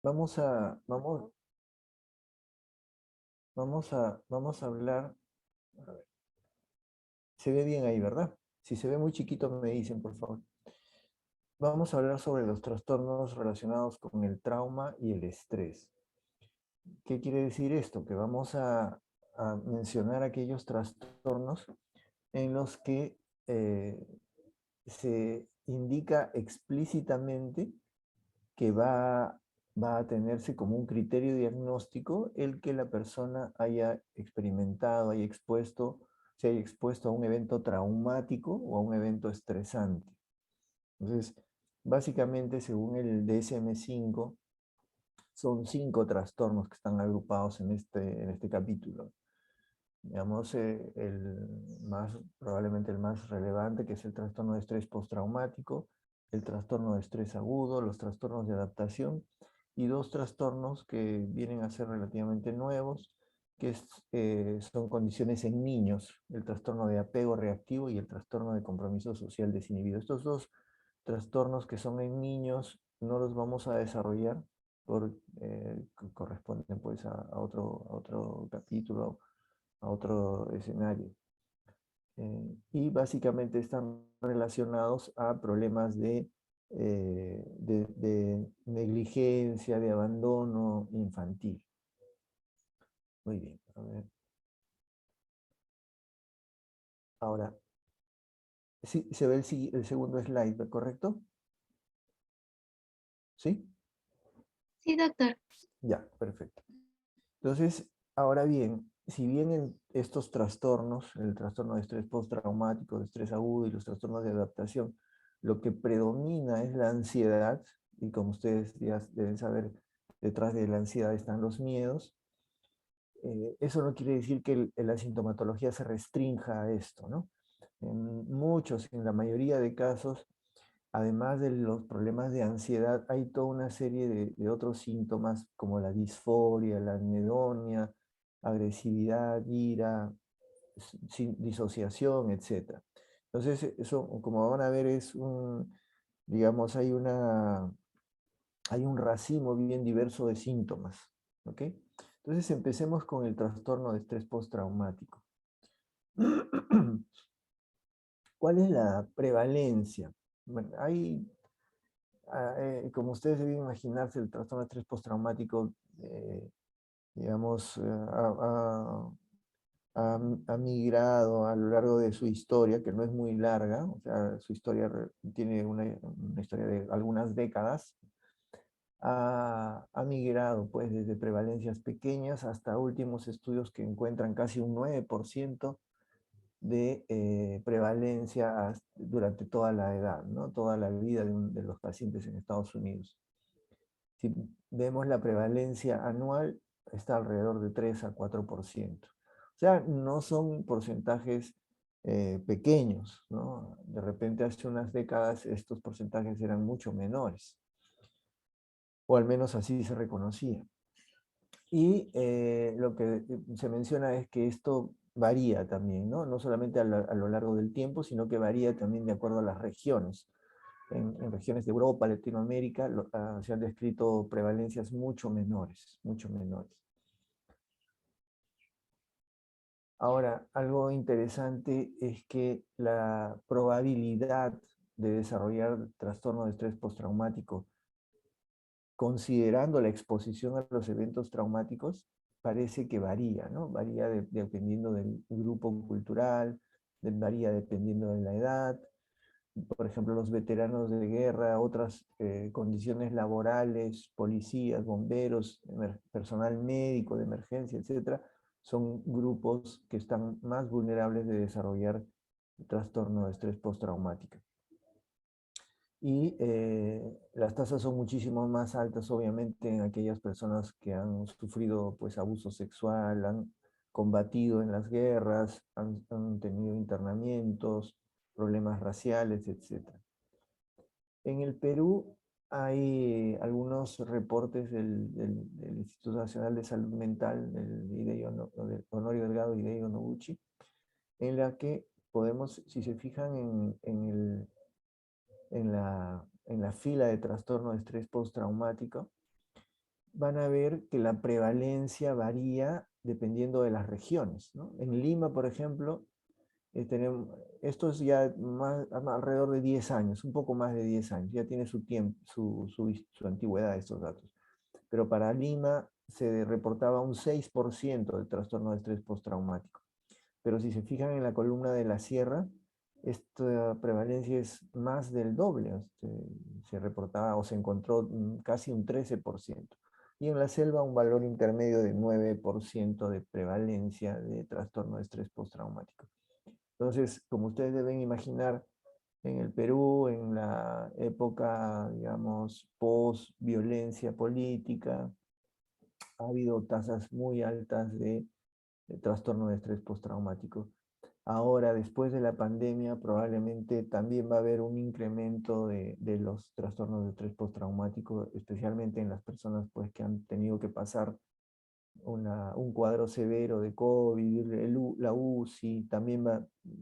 Vamos a, vamos, vamos a hablar. A ver, se ve bien ahí, ¿verdad? Si se ve muy chiquito me dicen, por favor. Vamos a hablar sobre los trastornos relacionados con el trauma y el estrés. ¿Qué quiere decir esto? Que vamos a mencionar aquellos trastornos en los que se indica explícitamente que va a tenerse como un criterio diagnóstico el que la persona haya experimentado, se haya expuesto a un evento traumático o a un evento estresante. Entonces, básicamente, según el DSM-5, son 5 trastornos que están agrupados en este capítulo. Digamos, probablemente el más relevante, que es el trastorno de estrés postraumático, el trastorno de estrés agudo, los trastornos de adaptación y 2 trastornos que vienen a ser relativamente nuevos, son condiciones en niños, el trastorno de apego reactivo y el trastorno de compromiso social desinhibido. Estos 2 trastornos que son en niños no los vamos a desarrollar, corresponden pues a otro capítulo, a otro escenario. Y básicamente están relacionados a problemas de negligencia, de abandono infantil. Muy bien, a ver. Ahora, sí, se ve el segundo slide, ¿correcto? ¿Sí? Sí, doctor. Ya, perfecto. Entonces, ahora bien, si bien en estos trastornos, el trastorno de estrés postraumático, de estrés agudo y los trastornos de adaptación, lo que predomina es la ansiedad, y como ustedes ya deben saber, detrás de la ansiedad están los miedos, eso no quiere decir que la sintomatología se restrinja a esto, ¿no? En la mayoría de casos, además de los problemas de ansiedad, hay toda una serie de otros síntomas como la disforia, la anedonia, agresividad, ira, disociación, etc. Entonces, eso, como van a ver, digamos, hay un racimo bien diverso de síntomas. ¿Ok? Entonces, empecemos con el trastorno de estrés postraumático. ¿Cuál es la prevalencia? Bueno, como ustedes deben imaginarse, el trastorno de estrés postraumático, digamos, ha migrado a lo largo de su historia, que no es muy larga, o sea, su historia tiene una historia de algunas décadas, ha migrado pues desde prevalencias pequeñas hasta últimos estudios que encuentran casi un 9% de prevalencia durante toda la edad, ¿no? Toda la vida de los pacientes en Estados Unidos. Si vemos la prevalencia anual, está alrededor de 3 a 4%. O sea, no son porcentajes pequeños, ¿no? De repente hace unas décadas estos porcentajes eran mucho menores, o al menos así se reconocía. Y lo que se menciona es que esto varía también, ¿no? No solamente a lo largo del tiempo, sino que varía también de acuerdo a las regiones. En regiones de Europa, Latinoamérica, se han descrito prevalencias mucho menores, mucho menores. Ahora, algo interesante es que la probabilidad de desarrollar trastorno de estrés postraumático, considerando la exposición a los eventos traumáticos, parece que varía, ¿no? Varía dependiendo del grupo cultural, varía dependiendo de la edad. Por ejemplo, los veteranos de guerra, otras condiciones laborales, policías, bomberos, personal médico de emergencia, etcétera, son grupos que están más vulnerables de desarrollar trastorno de estrés postraumático. Y las tasas son muchísimo más altas, obviamente, en aquellas personas que han sufrido pues, abuso sexual, han combatido en las guerras, han tenido internamientos, problemas raciales, etc. En el Perú hay algunos reportes del Instituto Nacional de Salud Mental, del Honorio Delgado Hideo Noguchi, en la que podemos, si se fijan en la fila de trastorno de estrés postraumático, van a ver que la prevalencia varía dependiendo de las regiones, ¿no? En Lima, por ejemplo, tenemos, esto es ya alrededor de 10 años, un poco más de 10 años, ya tiene su tiempo, su antigüedad estos datos. Pero para Lima se reportaba un 6% de trastorno de estrés postraumático. Pero si se fijan en la columna de la sierra, esta prevalencia es más del doble. Se reportaba o se encontró casi un 13%. Y en la selva un valor intermedio de 9% de prevalencia de trastorno de estrés postraumático. Entonces, como ustedes deben imaginar, en el Perú, en la época, digamos, post-violencia política, ha habido tasas muy altas de trastorno de estrés postraumático. Ahora, después de la pandemia, probablemente también va a haber un incremento de los trastornos de estrés postraumático, especialmente en las personas pues, que han tenido que pasar un cuadro severo de COVID, la UCI, también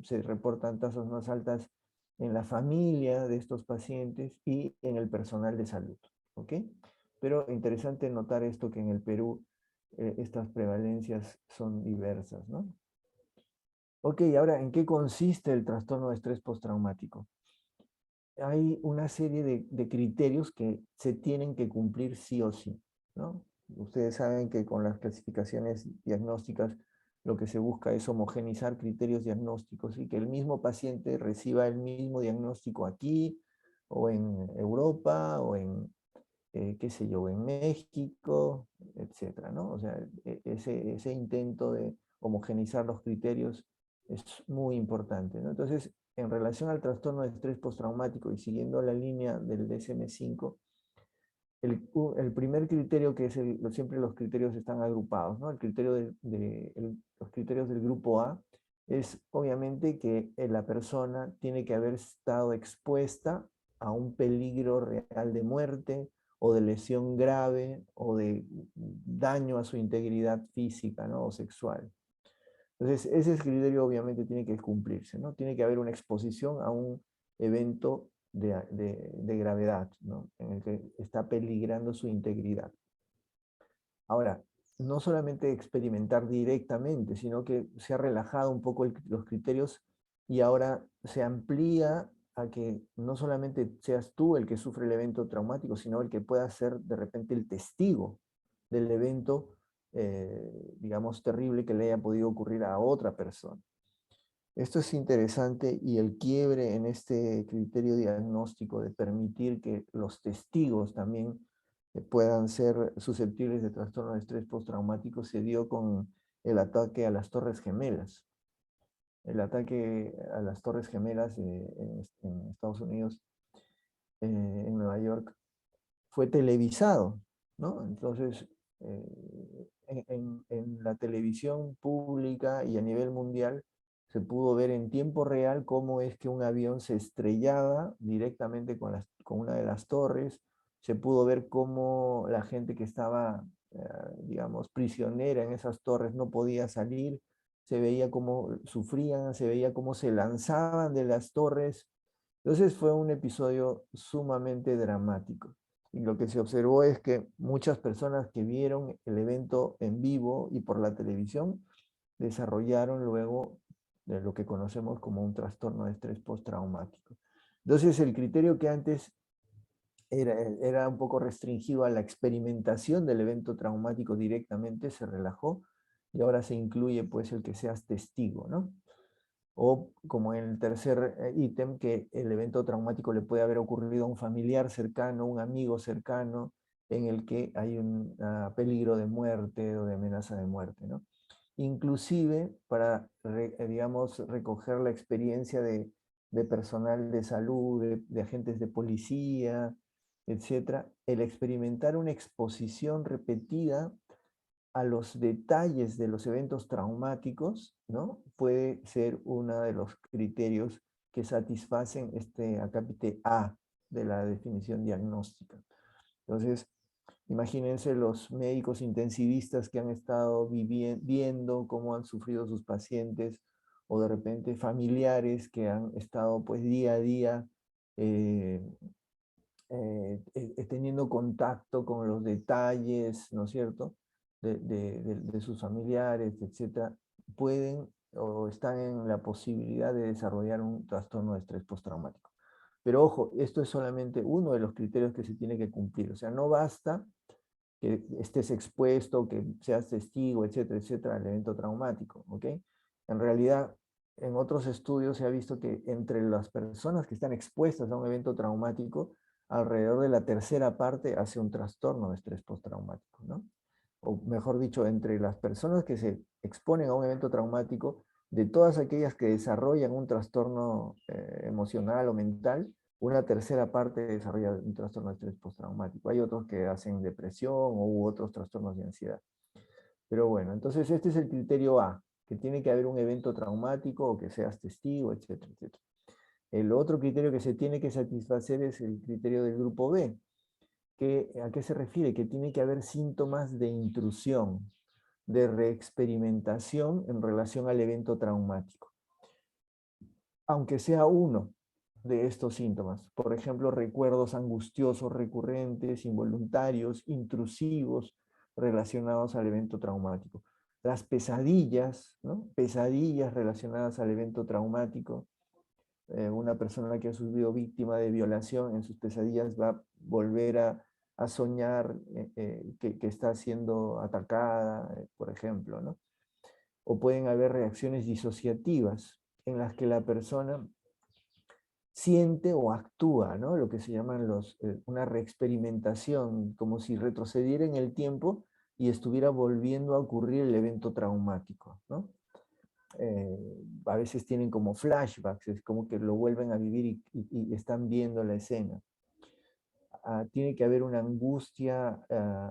se reportan tasas más altas en la familia de estos pacientes y en el personal de salud. ¿Ok? Pero interesante notar esto que en el Perú estas prevalencias son diversas, ¿no? Ok, ahora, ¿en qué consiste el trastorno de estrés postraumático? Hay una serie de criterios que se tienen que cumplir sí o sí, ¿no? Ustedes saben que con las clasificaciones diagnósticas lo que se busca es homogenizar criterios diagnósticos y que el mismo paciente reciba el mismo diagnóstico aquí o en Europa o en, qué sé yo, en México, etcétera, ¿no? O sea, ese intento de homogenizar los criterios es muy importante, ¿no? Entonces, en relación al trastorno de estrés postraumático y siguiendo la línea del DSM-5, el primer criterio que es siempre los criterios están agrupados, ¿no? El criterio los criterios del grupo A es obviamente que la persona tiene que haber estado expuesta a un peligro real de muerte o de lesión grave o de daño a su integridad física, ¿no? O sexual. Entonces, ese criterio obviamente tiene que cumplirse, ¿no? Tiene que haber una exposición a un evento de gravedad, ¿no? En el que está peligrando su integridad. Ahora, no solamente experimentar directamente, sino que se ha relajado un poco los criterios y ahora se amplía a que no solamente seas tú el que sufre el evento traumático, sino el que pueda ser de repente el testigo del evento, digamos, terrible que le haya podido ocurrir a otra persona. Esto es interesante y el quiebre en este criterio diagnóstico de permitir que los testigos también puedan ser susceptibles de trastorno de estrés postraumático se dio con el ataque a las Torres Gemelas. El ataque a las Torres Gemelas en Estados Unidos, en Nueva York, fue televisado, ¿no? Entonces, en la televisión pública y a nivel mundial se pudo ver en tiempo real cómo es que un avión se estrellaba directamente con una de las torres, se pudo ver cómo la gente que estaba, digamos, prisionera en esas torres no podía salir, se veía cómo sufrían, se veía cómo se lanzaban de las torres. Entonces fue un episodio sumamente dramático. Y lo que se observó es que muchas personas que vieron el evento en vivo y por la televisión desarrollaron luego de lo que conocemos como un trastorno de estrés postraumático. Entonces el criterio que antes era un poco restringido a la experimentación del evento traumático directamente se relajó y ahora se incluye pues el que seas testigo, ¿no? O como en el tercer ítem, que el evento traumático le puede haber ocurrido a un familiar cercano, un amigo cercano, en el que hay un peligro de muerte o de amenaza de muerte, ¿no? Inclusive para, digamos, recoger la experiencia de personal de salud, de agentes de policía, etcétera, el experimentar una exposición repetida a los detalles de los eventos traumáticos, ¿no? Puede ser uno de los criterios que satisfacen este acápite A de la definición diagnóstica. Entonces, imagínense los médicos intensivistas que han estado viendo cómo han sufrido sus pacientes, o de repente familiares que han estado pues día a día teniendo contacto con los detalles, ¿no es cierto?, de sus familiares, etcétera, pueden o están en la posibilidad de desarrollar un trastorno de estrés postraumático. Pero ojo, esto es solamente uno de los criterios que se tiene que cumplir. O sea, no basta que estés expuesto, que seas testigo, etcétera, etcétera, al evento traumático, ¿ok? En realidad, en otros estudios se ha visto que entre las personas que están expuestas a un evento traumático, alrededor de la tercera parte hace un trastorno de estrés postraumático, ¿no? O mejor dicho, entre las personas que se exponen a un evento traumático, de todas aquellas que desarrollan un trastorno emocional o mental, una tercera parte desarrolla un trastorno de estrés postraumático. Hay otros que hacen depresión u otros trastornos de ansiedad. Pero bueno, entonces este es el criterio A, que tiene que haber un evento traumático o que seas testigo, etcétera, etcétera. El otro criterio que se tiene que satisfacer es el criterio del grupo B. ¿A qué se refiere? Que tiene que haber síntomas de intrusión, de reexperimentación en relación al evento traumático. Aunque sea uno de estos síntomas, por ejemplo, recuerdos angustiosos recurrentes, involuntarios, intrusivos, relacionados al evento traumático. Las pesadillas, ¿no? Pesadillas relacionadas al evento traumático. Una persona que ha sido víctima de violación en sus pesadillas va a volver a soñar que está siendo atacada, por ejemplo, ¿no? O pueden haber reacciones disociativas en las que la persona siente o actúa, ¿no? Lo que se llaman una reexperimentación, como si retrocediera en el tiempo y estuviera volviendo a ocurrir el evento traumático, ¿no? A veces tienen como flashbacks, es como que lo vuelven a vivir y están viendo la escena. Tiene que haber una angustia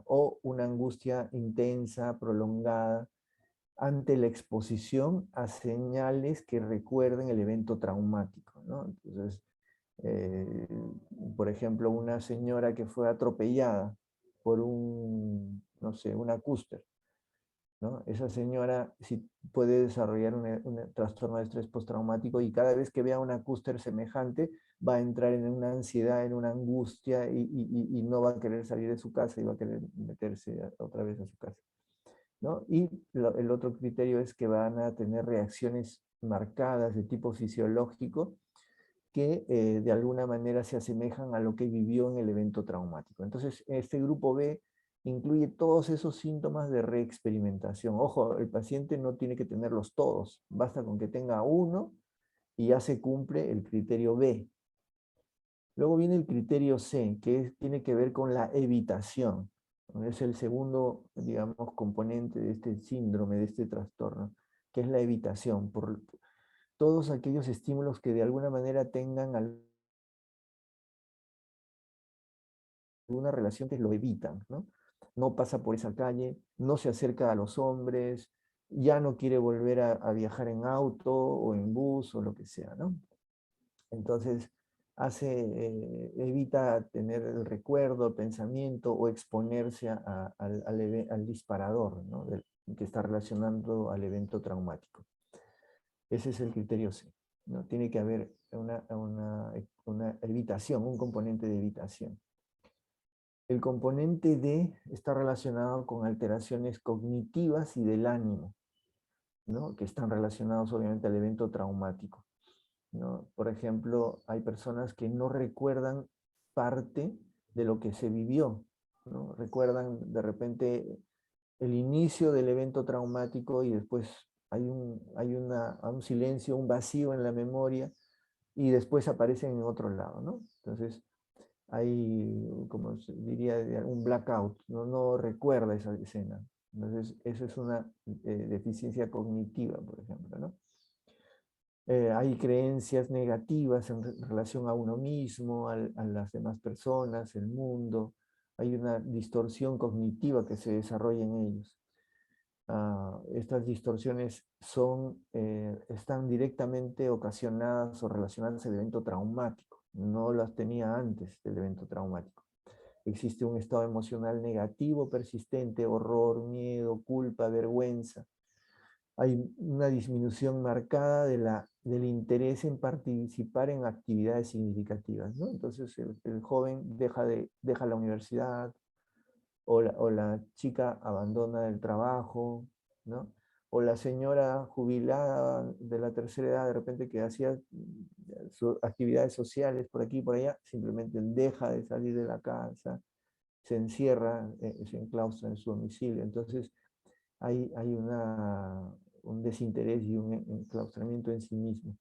o una angustia intensa, prolongada, ante la exposición a señales que recuerden el evento traumático, ¿no? Entonces, eh, por ejemplo, una señora que fue atropellada por no sé, una cúster, ¿no? Esa señora sí puede desarrollar un trastorno de estrés postraumático y cada vez que vea una cúster semejante va a entrar en una ansiedad, en una angustia y no va a querer salir de su casa y va a querer meterse otra vez a su casa, ¿no? Y el otro criterio es que van a tener reacciones marcadas de tipo fisiológico que de alguna manera se asemejan a lo que vivió en el evento traumático. Entonces, este grupo B incluye todos esos síntomas de reexperimentación. Ojo, el paciente no tiene que tenerlos todos, basta con que tenga uno y ya se cumple el criterio B. Luego viene el criterio C, que tiene que ver con la evitación. Es el segundo, digamos, componente de este síndrome, de este trastorno, que es la evitación, por todos aquellos estímulos que de alguna manera tengan alguna relación que lo evitan, ¿no? No pasa por esa calle, no se acerca a los hombres, ya no quiere volver a viajar en auto o en bus o lo que sea, ¿no? Entonces, evita tener el recuerdo, el pensamiento o exponerse al disparador, ¿no? Que está relacionando al evento traumático. Ese es el criterio C, ¿no? Tiene que haber una evitación, un componente de evitación. El componente D está relacionado con alteraciones cognitivas y del ánimo, ¿no? Que están relacionados obviamente al evento traumático, ¿no? Por ejemplo, hay personas que no recuerdan parte de lo que se vivió, ¿no? Recuerdan de repente el inicio del evento traumático y después hay un silencio, un vacío en la memoria y después aparecen en otro lado, ¿no? Entonces, hay, como se diría, un blackout, no recuerda esa escena. Entonces, eso es una deficiencia cognitiva, por ejemplo, ¿no? Hay creencias negativas en relación a uno mismo, a las demás personas, el mundo. Hay una distorsión cognitiva que se desarrolla en ellos. Estas distorsiones están directamente ocasionadas o relacionadas al evento traumático. No las tenía antes del evento traumático. Existe un estado emocional negativo persistente, horror, miedo, culpa, vergüenza. hay una disminución marcada del interés en participar en actividades significativas, ¿no? Entonces el joven deja la universidad, o la chica abandona el trabajo, ¿no? O la señora jubilada de la tercera edad, de repente que hacía sus actividades sociales por aquí y por allá, simplemente deja de salir de la casa, se encierra, se enclaustra en su domicilio. Entonces hay un desinterés y un enclaustramiento en sí mismo.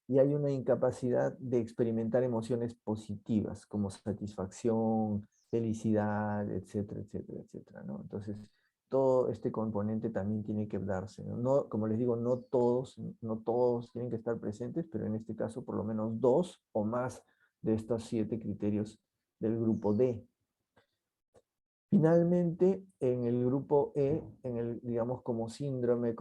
Y hay una incapacidad de experimentar emociones positivas, como satisfacción, felicidad, etcétera, etcétera, etcétera, ¿no? Entonces, todo este componente también tiene que darse, ¿no? No, como les digo, no todos tienen que estar presentes, pero en este caso por lo menos 2 o más de estos 7 criterios del grupo D. Finalmente, en el grupo E, digamos como síndrome,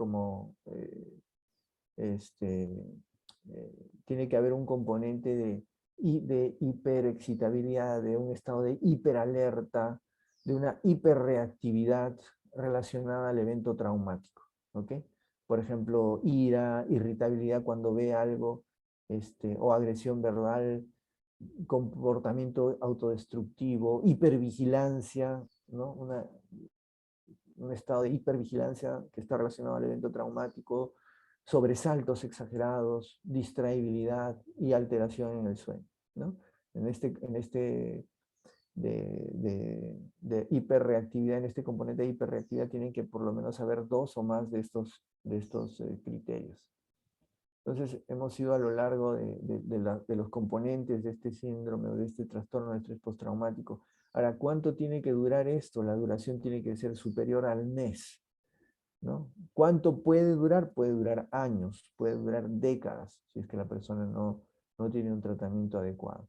tiene que haber un componente de hiperexcitabilidad, de un estado de hiperalerta, de una hiperreactividad relacionada al evento traumático. ¿Ok? Por ejemplo, ira, irritabilidad cuando ve algo, o agresión verbal, comportamiento autodestructivo, hipervigilancia, ¿no? Un estado de hipervigilancia que está relacionado al evento traumático, sobresaltos exagerados, distraibilidad y alteración en el sueño, ¿no? En este de hiperreactividad, en este componente de hiperreactividad tienen que por lo menos haber 2 o más de estos criterios. Entonces, hemos ido a lo largo de los componentes de este síndrome o de este trastorno de estrés postraumático. Ahora, ¿cuánto tiene que durar esto? La duración tiene que ser superior al mes, ¿no? ¿Cuánto puede durar? Puede durar años, puede durar décadas, si es que la persona no tiene un tratamiento adecuado.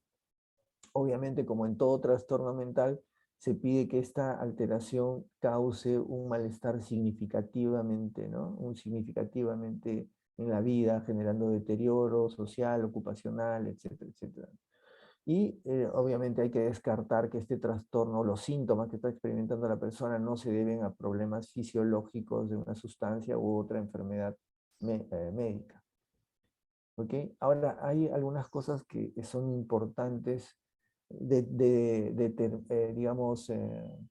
Obviamente, como en todo trastorno mental, se pide que esta alteración cause un malestar significativamente, ¿no? Significativamente en la vida, generando deterioro social, ocupacional, etcétera, etcétera. Y obviamente hay que descartar que este trastorno, los síntomas que está experimentando la persona no se deben a problemas fisiológicos de una sustancia u otra enfermedad médica. ¿Ok? Ahora, hay algunas cosas que son importantes digamos, eh,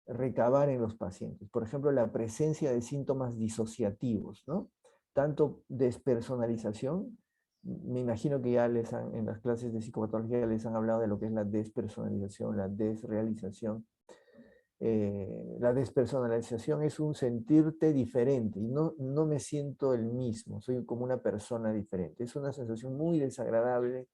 recabar en los pacientes. Por ejemplo, la presencia de síntomas disociativos, ¿no? Tanto despersonalización, me imagino que ya en las clases de psicopatología les han hablado de lo que es la despersonalización, la desrealización. La despersonalización es un sentirte diferente y no me siento el mismo, soy como una persona diferente. Es una sensación muy desagradable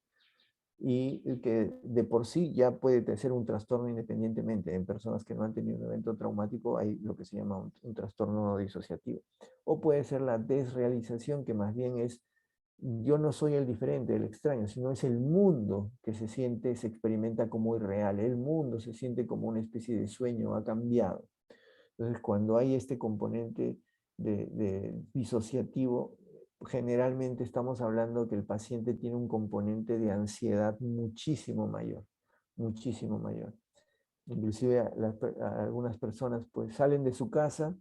y que de por sí ya puede ser un trastorno independientemente. En personas que no han tenido un evento traumático hay lo que se llama un trastorno disociativo. O puede ser la desrealización, que más bien es yo no soy el diferente, el extraño, sino es el mundo que se experimenta como irreal. El mundo se siente como una especie de sueño, ha cambiado. Entonces, cuando hay este componente disociativo, generalmente estamos hablando que el paciente tiene un componente de ansiedad muchísimo mayor, muchísimo mayor. Inclusive algunas personas pues salen de su casa,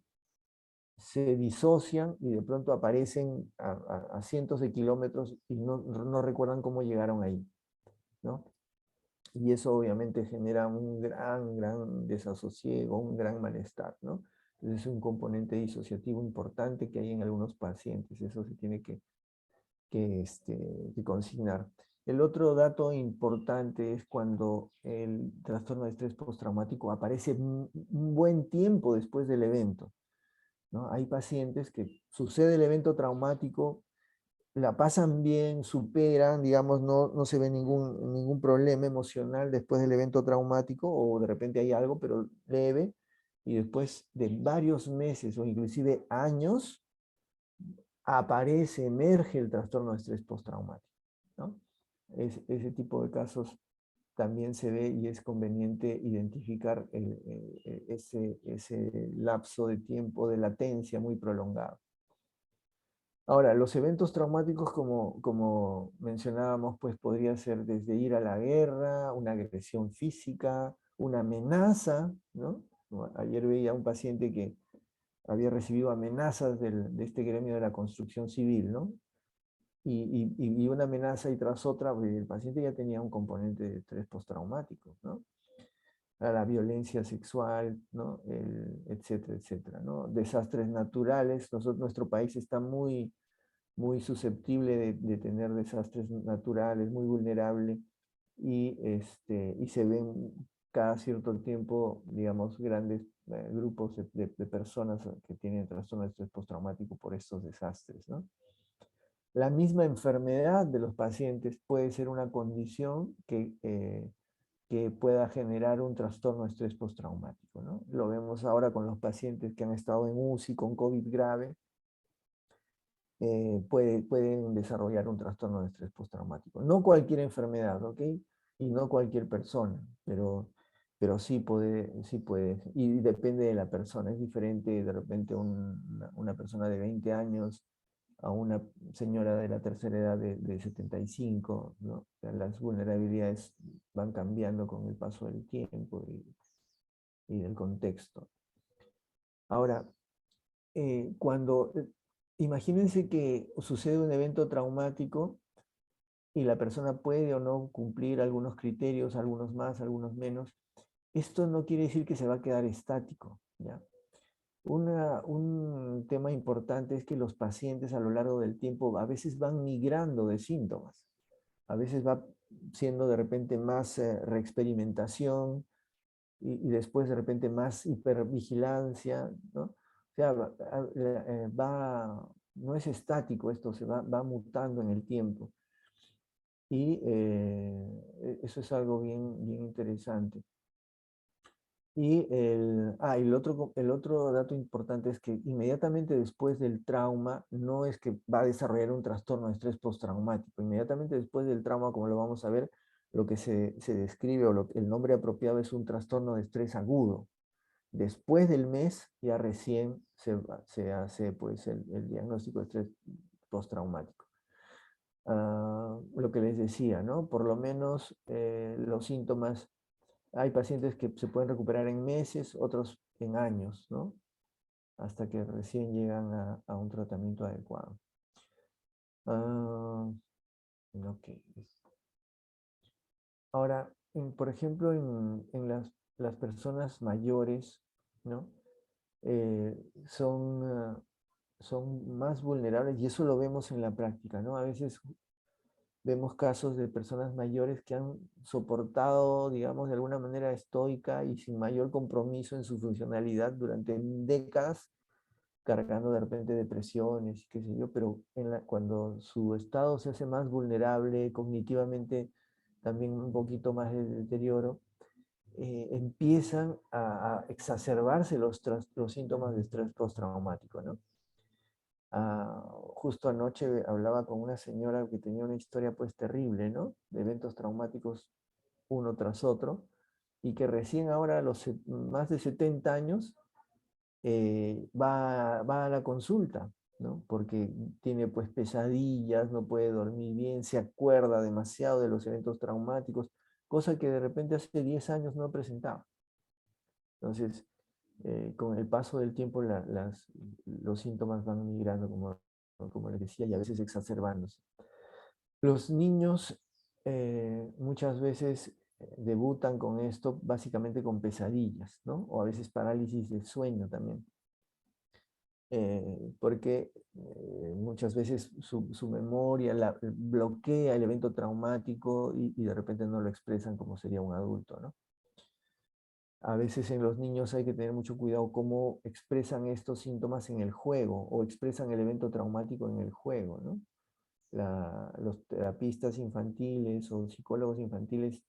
se disocian y de pronto aparecen a cientos de kilómetros y no recuerdan cómo llegaron ahí, ¿no? Y eso obviamente genera un gran desasosiego, un gran malestar, ¿no? Entonces es un componente disociativo importante que hay en algunos pacientes, eso se tiene que consignar. El otro dato importante es cuando el trastorno de estrés postraumático aparece un buen tiempo después del evento, ¿no? Hay pacientes que sucede el evento traumático, la pasan bien, superan, digamos, no se ve ningún problema emocional después del evento traumático, o de repente hay algo, pero leve, y después de varios meses o inclusive años, emerge el trastorno de estrés postraumático, ¿no? Ese tipo de casos también se ve y es conveniente identificar ese lapso de tiempo de latencia muy prolongado. Ahora, los eventos traumáticos, como mencionábamos, pues podría ser desde ir a la guerra, una agresión física, una amenaza, ¿no? Ayer veía a un paciente que había recibido amenazas de este gremio de la construcción civil, ¿no? Y una amenaza y tras otra, pues, el paciente ya tenía un componente de estrés postraumático, ¿no? A la violencia sexual, ¿no? Etcétera, etcétera, ¿no? Desastres naturales. Nuestro país está muy, muy susceptible de tener desastres naturales, muy vulnerable, y se ven cada cierto tiempo, digamos, grandes grupos de personas que tienen trastorno de estrés postraumático por estos desastres, ¿no? La misma enfermedad de los pacientes puede ser una condición que pueda generar un trastorno de estrés postraumático, ¿no? Lo vemos ahora con los pacientes que han estado en UCI con COVID grave, pueden desarrollar un trastorno de estrés postraumático. No cualquier enfermedad, ¿ok? Y no cualquier persona, pero sí puede, y depende de la persona. Es diferente de repente una persona de 20 años a una señora de la tercera edad de 75, ¿no? O sea, las vulnerabilidades van cambiando con el paso del tiempo y del contexto. Ahora, imagínense que sucede un evento traumático y la persona puede o no cumplir algunos criterios, algunos más, algunos menos. Esto no quiere decir que se va a quedar estático, ¿ya? Un tema importante es que los pacientes a lo largo del tiempo a veces van migrando de síntomas. A veces va siendo de repente más reexperimentación y después de repente más hipervigilancia, ¿no? O sea, no es estático esto, va mutando en el tiempo. Y eso es algo bien, bien interesante. Y el otro dato importante es que inmediatamente después del trauma, no es que va a desarrollar un trastorno de estrés postraumático. Inmediatamente después del trauma, como lo vamos a ver, lo que se describe o el nombre apropiado es un trastorno de estrés agudo. Después del mes, ya recién se hace pues, el diagnóstico de estrés postraumático. Lo que les decía, ¿no? Por lo menos los síntomas, hay pacientes que se pueden recuperar en meses, otros en años, ¿no? Hasta que recién llegan a un tratamiento adecuado. Ok. Ahora, por ejemplo, en las personas mayores, ¿no? Son más vulnerables y eso lo vemos en la práctica, ¿no? A veces vemos casos de personas mayores que han soportado, digamos, de alguna manera estoica y sin mayor compromiso en su funcionalidad durante décadas, cargando de repente depresiones, qué sé yo, pero cuando su estado se hace más vulnerable, cognitivamente también un poquito más de deterioro, empiezan a exacerbarse los síntomas de estrés postraumático, ¿no? Justo anoche hablaba con una señora que tenía una historia pues terrible, ¿no? De eventos traumáticos uno tras otro, y que recién ahora a los más de 70 años va a la consulta, ¿no? Porque tiene pues pesadillas, no puede dormir bien, se acuerda demasiado de los eventos traumáticos, cosa que de repente hace 10 años no presentaba. Entonces, con el paso del tiempo los síntomas van migrando, como les decía, y a veces exacerbándose. Los niños muchas veces debutan con esto básicamente con pesadillas, ¿no? O a veces parálisis del sueño también. Porque muchas veces su memoria bloquea el evento traumático y de repente no lo expresan como sería un adulto, ¿no? A veces en los niños hay que tener mucho cuidado cómo expresan estos síntomas en el juego o expresan el evento traumático en el juego, ¿no? Los terapistas infantiles o psicólogos infantiles,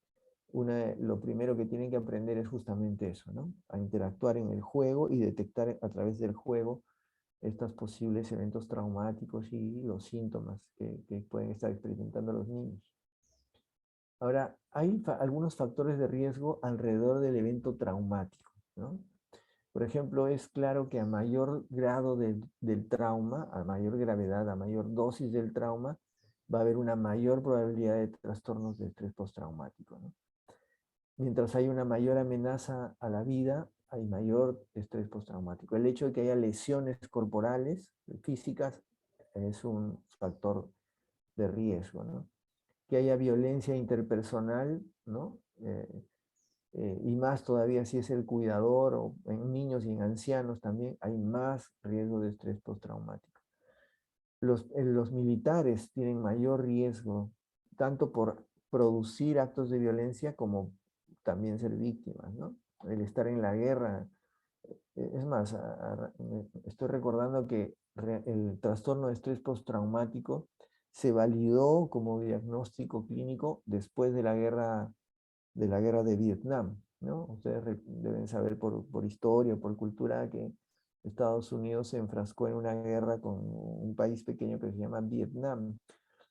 lo primero que tienen que aprender es justamente eso, ¿no? A interactuar en el juego y detectar a través del juego estos posibles eventos traumáticos y los síntomas que pueden estar experimentando los niños. Ahora, hay algunos factores de riesgo alrededor del evento traumático, ¿no? Por ejemplo, es claro que a mayor grado del trauma, a mayor gravedad, a mayor dosis del trauma, va a haber una mayor probabilidad de trastornos de estrés postraumático, ¿no? Mientras hay una mayor amenaza a la vida, hay mayor estrés postraumático. El hecho de que haya lesiones corporales, físicas, es un factor de riesgo, ¿no? Que haya violencia interpersonal, ¿no? Y más todavía si es el cuidador, o en niños y en ancianos también hay más riesgo de estrés postraumático. Los militares tienen mayor riesgo, tanto por producir actos de violencia como también ser víctimas, ¿no? El estar en la guerra. Es más, estoy recordando que el trastorno de estrés postraumático se validó como diagnóstico clínico después de la guerra de Vietnam, ¿no? Ustedes deben saber por historia, por cultura, que Estados Unidos se enfrascó en una guerra con un país pequeño que se llama Vietnam,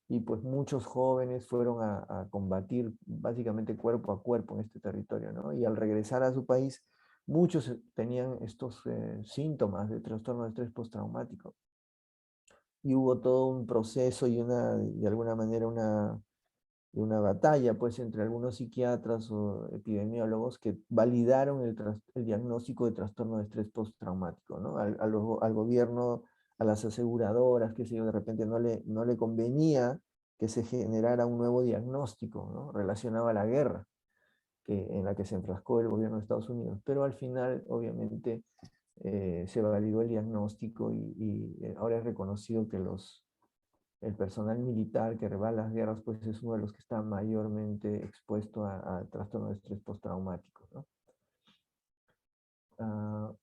y pues muchos jóvenes fueron a combatir básicamente cuerpo a cuerpo en este territorio, ¿no? Y al regresar a su país, muchos tenían estos síntomas de trastorno de estrés postraumático. Y hubo todo un proceso y de alguna manera una batalla pues entre algunos psiquiatras o epidemiólogos que validaron el diagnóstico de trastorno de estrés postraumático, ¿no? Al gobierno, a las aseguradoras, qué sé yo, de repente no le convenía que se generara un nuevo diagnóstico, ¿no? Relacionado a la guerra en la que se enfrascó el gobierno de Estados Unidos. Pero al final, obviamente, se validó el diagnóstico y ahora es reconocido que el personal militar que va a las guerras, pues es uno de los que está mayormente expuesto a trastorno de estrés postraumático, ¿no?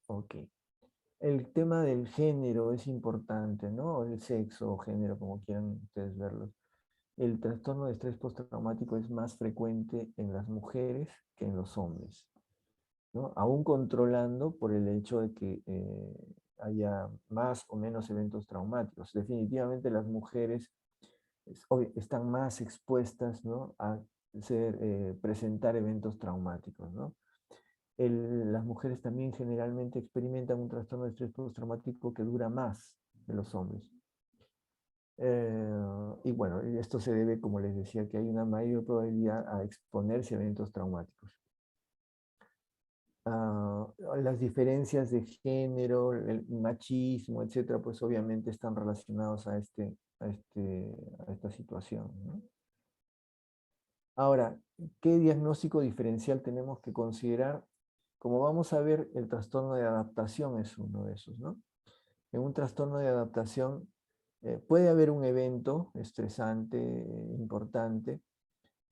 Ok. El tema del género es importante, ¿no? El sexo o género, como quieran ustedes verlo. El trastorno de estrés postraumático es más frecuente en las mujeres que en los hombres, ¿no? Aún controlando por el hecho de que haya más o menos eventos traumáticos. Definitivamente las mujeres están más expuestas, ¿no? A presentar eventos traumáticos, ¿no? Las mujeres también generalmente experimentan un trastorno de estrés postraumático que dura más que los hombres. Y bueno, esto se debe, como les decía, que hay una mayor probabilidad a exponerse a eventos traumáticos. Las diferencias de género, el machismo, etcétera, pues obviamente están relacionados a esta situación, ¿no? Ahora, ¿qué diagnóstico diferencial tenemos que considerar? Como vamos a ver, el trastorno de adaptación es uno de esos, ¿no? En un trastorno de adaptación puede haber un evento estresante, importante,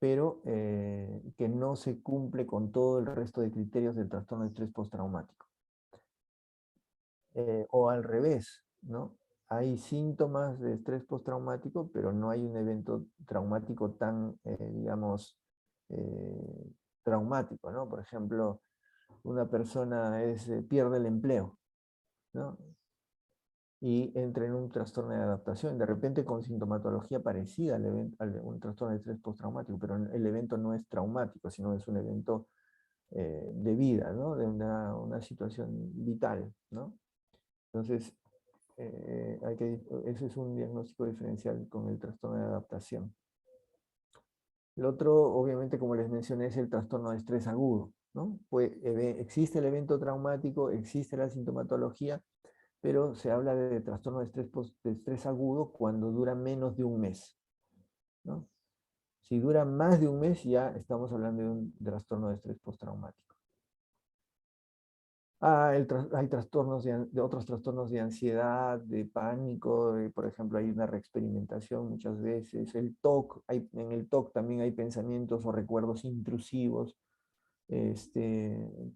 pero que no se cumple con todo el resto de criterios del trastorno de estrés postraumático. O al revés, ¿no? Hay síntomas de estrés postraumático, pero no hay un evento traumático tan, digamos, traumático, ¿no? Por ejemplo, una persona pierde el empleo, ¿no? Y entra en un trastorno de adaptación, de repente con sintomatología parecida a un trastorno de estrés postraumático, pero el evento no es traumático, sino es un evento de vida, ¿no? De una situación vital, ¿no? Entonces, ese es un diagnóstico diferencial con el trastorno de adaptación. El otro, obviamente, como les mencioné, es el trastorno de estrés agudo, ¿no? Pues, existe el evento traumático, existe la sintomatología, pero se habla de trastorno de estrés agudo cuando dura menos de un mes, ¿no? Si dura más de un mes, ya estamos hablando de un trastorno de estrés postraumático. Hay trastornos de otros trastornos de ansiedad, de pánico, por ejemplo, hay una reexperimentación muchas veces. El TOC, en el TOC también hay pensamientos o recuerdos intrusivos,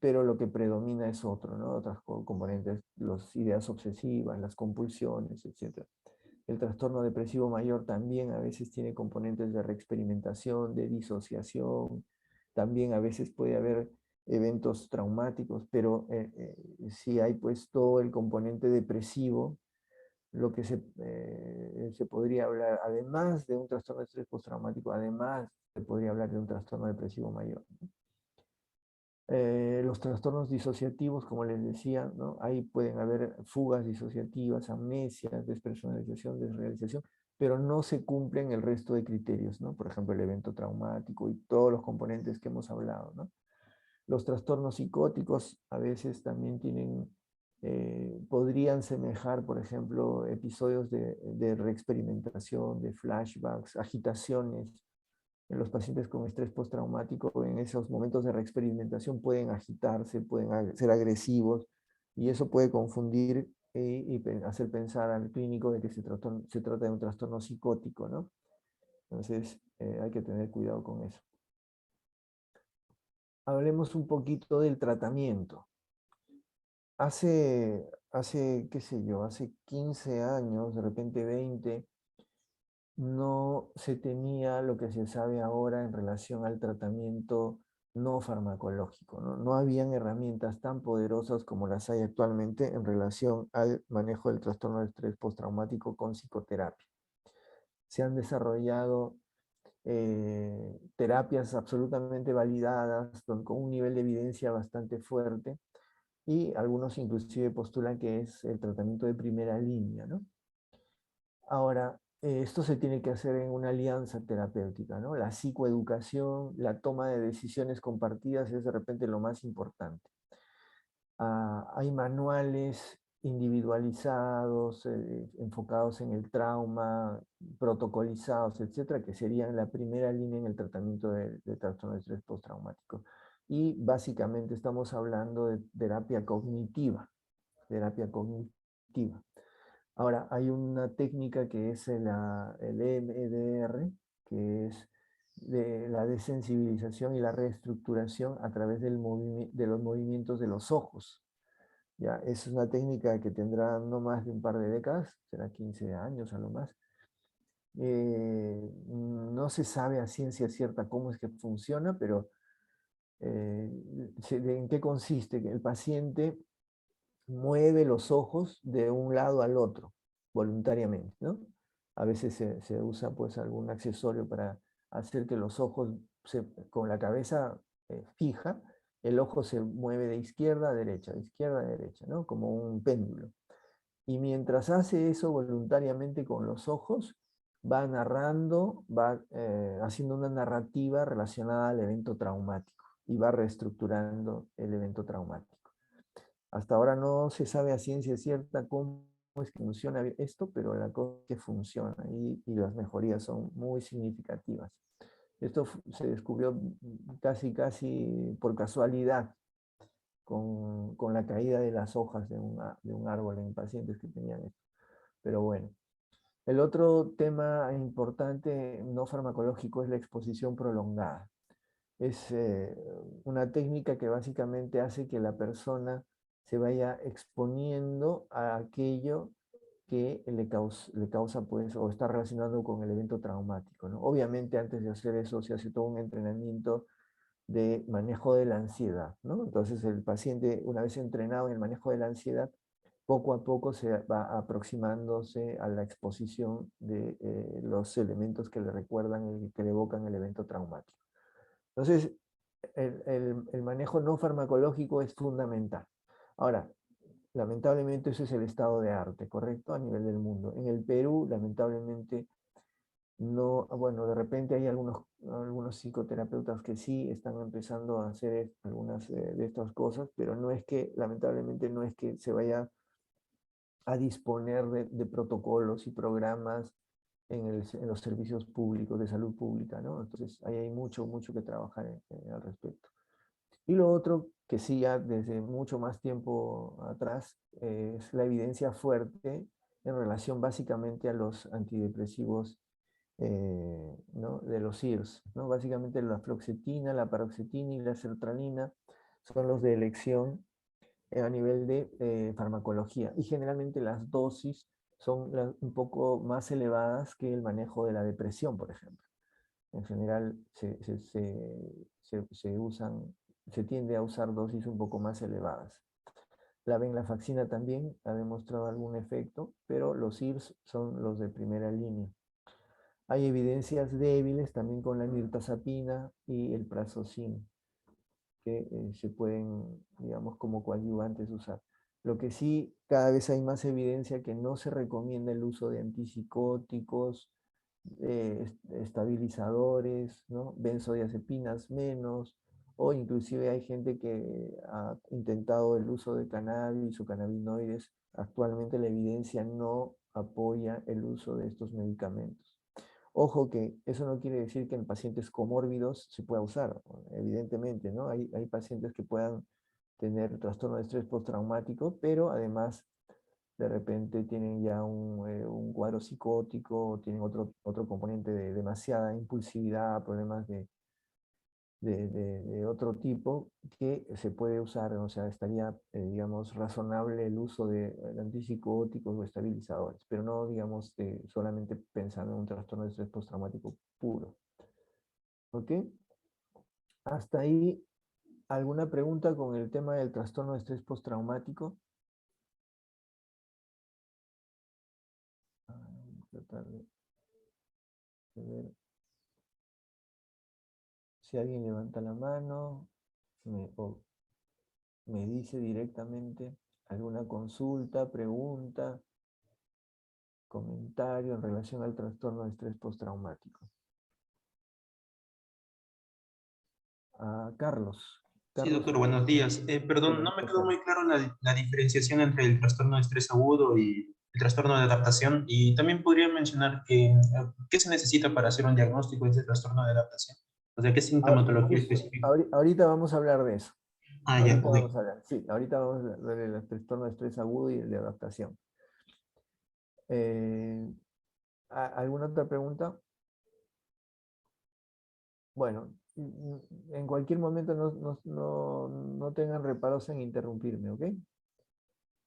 pero lo que predomina es otro, ¿no? Otras componentes, las ideas obsesivas, las compulsiones, etc. El trastorno depresivo mayor también a veces tiene componentes de reexperimentación, de disociación, también a veces puede haber eventos traumáticos, pero si hay pues todo el componente depresivo, lo que se podría hablar, además de un trastorno de estrés postraumático, además se podría hablar de un trastorno depresivo mayor, ¿no? Los trastornos disociativos, como les decía, ¿no? Ahí pueden haber fugas disociativas, amnesias, despersonalización, desrealización, pero no se cumplen el resto de criterios, ¿no? Por ejemplo, el evento traumático y todos los componentes que hemos hablado, ¿no? Los trastornos psicóticos a veces también tienen, podrían semejar, por ejemplo, episodios de reexperimentación, de flashbacks, agitaciones. En los pacientes con estrés postraumático, en esos momentos de reexperimentación pueden agitarse, pueden ser agresivos, y eso puede confundir y hacer pensar al clínico de que se trata de un trastorno psicótico, ¿no? Entonces, hay que tener cuidado con eso. Hablemos un poquito del tratamiento. Qué sé yo, hace 15 años, de repente 20, no se tenía lo que se sabe ahora en relación al tratamiento no farmacológico, ¿no? No habían herramientas tan poderosas como las hay actualmente en relación al manejo del trastorno de estrés postraumático con psicoterapia. Se han desarrollado terapias absolutamente validadas, con un nivel de evidencia bastante fuerte, y algunos inclusive postulan que es el tratamiento de primera línea, ¿no? Ahora, esto se tiene que hacer en una alianza terapéutica, ¿no? La psicoeducación, la toma de decisiones compartidas es de repente lo más importante. Hay manuales individualizados, enfocados en el trauma, protocolizados, etcétera, que serían la primera línea en el tratamiento de trastorno de estrés postraumático. Y básicamente estamos hablando de terapia cognitiva, terapia cognitiva. Ahora, hay una técnica que es el EMDR, que es de la desensibilización y la reestructuración a través de los movimientos de los ojos. ¿Ya? Es una técnica que tendrá no más de un par de décadas, será 15 años a lo más. No se sabe a ciencia cierta cómo es que funciona, pero ¿en qué consiste? Que el paciente mueve los ojos de un lado al otro, voluntariamente, ¿no? A veces se usa pues algún accesorio para hacer que los ojos, con la cabeza fija, el ojo se mueve de izquierda a derecha, ¿no? Como un péndulo. Y mientras hace eso voluntariamente con los ojos, va narrando, va haciendo una narrativa relacionada al evento traumático y va reestructurando el evento traumático. Hasta ahora no se sabe a ciencia cierta cómo es que funciona esto, pero la cosa es que funciona y las mejorías son muy significativas. Esto se descubrió casi por casualidad con la caída de las hojas de un árbol en pacientes que tenían esto. Pero bueno. El otro tema importante no farmacológico es la exposición prolongada. Es una técnica que básicamente hace que la persona se vaya exponiendo a aquello que le causa, pues, o está relacionado con el evento traumático, ¿no? Obviamente, antes de hacer eso, se hace todo un entrenamiento de manejo de la ansiedad, ¿no? Entonces, el paciente, una vez entrenado en el manejo de la ansiedad, poco a poco se va aproximándose a la exposición de los elementos que le recuerdan y que le evocan el evento traumático. Entonces, el manejo no farmacológico es fundamental. Ahora, lamentablemente eso es el estado de arte, ¿correcto? A nivel del mundo. En el Perú, lamentablemente, no, bueno, de repente hay algunos psicoterapeutas que sí están empezando a hacer algunas de estas cosas, pero no es que, lamentablemente, no es que se vaya a disponer de protocolos y programas en los servicios públicos de salud pública, ¿no? Entonces, ahí hay mucho que trabajar al respecto. Y lo otro, que sí ya desde mucho más tiempo atrás, es la evidencia fuerte en relación básicamente a los antidepresivos, ¿no? De los IRS, ¿no? Básicamente la fluoxetina, la paroxetina y la sertralina son los de elección a nivel de farmacología. Y generalmente las dosis son un poco más elevadas que el manejo de la depresión, por ejemplo. En general se tiende a usar dosis un poco más elevadas. La venlafaxina también ha demostrado algún efecto, pero los IRS son los de primera línea. Hay evidencias débiles también con la mirtazapina y el prazosin, que se pueden, digamos, como coadyuvantes usar. Lo que sí, cada vez hay más evidencia que no se recomienda el uso de antipsicóticos, estabilizadores, ¿no? Benzodiazepinas menos, o inclusive hay gente que ha intentado el uso de cannabis o cannabinoides. Actualmente la evidencia no apoya el uso de estos medicamentos. Ojo que eso no quiere decir que en pacientes comórbidos se pueda usar, evidentemente, ¿no? Hay pacientes que puedan tener trastorno de estrés postraumático, pero además de repente tienen ya un cuadro psicótico, tienen otro componente de demasiada impulsividad, problemas de otro tipo que se puede usar, o sea, estaría, digamos, razonable el uso de antipsicóticos o estabilizadores, pero no, digamos, solamente pensando en un trastorno de estrés postraumático puro. ¿Ok? Hasta ahí, ¿alguna pregunta con el tema del trastorno de estrés postraumático? Tratar de ver si alguien levanta la mano o me dice directamente alguna consulta, pregunta, comentario en relación al trastorno de estrés postraumático. Carlos. Sí, Carlos, doctor, buenos días. Perdón, hola, no me ¿qué quedó tal? muy claro la diferenciación entre el trastorno de estrés agudo y el trastorno de adaptación. Y también podría mencionar que, qué se necesita para hacer un diagnóstico de ese trastorno de adaptación. O sea, qué sintomatología Justo, específica. ahorita vamos a hablar de eso. Ah, ya, Ahorita ok. vamos a hablar, sí, ahorita vamos a hablar del trastorno de estrés agudo y el de adaptación. Eh, ¿Alguna otra pregunta? Bueno, en cualquier momento no tengan reparos en interrumpirme, ¿ok?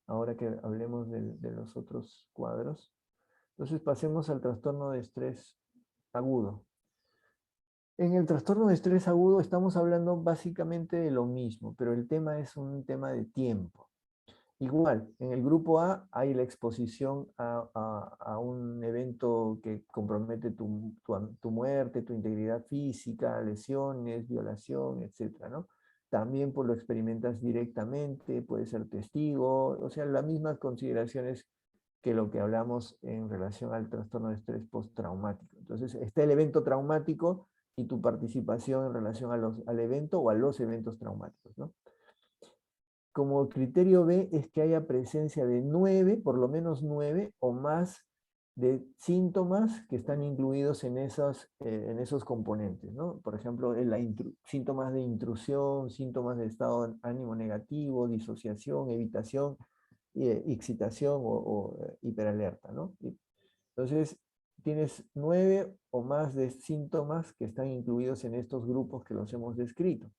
Ahora que hablemos de los otros cuadros. Entonces pasemos al trastorno de estrés agudo. En el trastorno de estrés agudo estamos hablando básicamente de lo mismo, pero el tema es un tema de tiempo. Igual, en el grupo A hay la exposición a un evento que compromete tu muerte, tu integridad física, lesiones, violación, etcétera, ¿no? También pues lo experimentas directamente, puedes ser testigo, o sea, las mismas consideraciones que lo que hablamos en relación al trastorno de estrés postraumático. Entonces, está el evento traumático y tu participación en relación al evento o a los eventos traumáticos, ¿no? Como criterio B es que haya presencia de 9, por lo menos 9 o más de síntomas que están incluidos en esos componentes, ¿no? Por ejemplo, síntomas de intrusión, síntomas de estado de ánimo negativo, disociación, evitación, excitación o hiperalerta, ¿no? Entonces, tienes 9 o más de síntomas que están incluidos en estos grupos que los hemos descrito,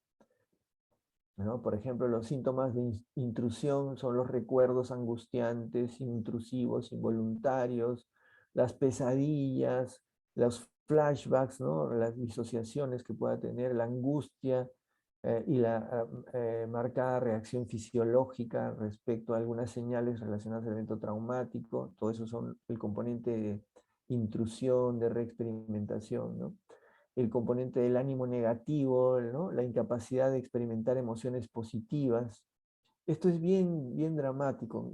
¿no? Por ejemplo, los síntomas de intrusión son los recuerdos angustiantes, intrusivos, involuntarios, las pesadillas, los flashbacks, ¿no? Las disociaciones que pueda tener, la angustia y la marcada reacción fisiológica respecto a algunas señales relacionadas al evento traumático. Todo eso son el componente de intrusión, de reexperimentación, ¿no? El componente del ánimo negativo, ¿no? La incapacidad de experimentar emociones positivas. Esto es bien dramático.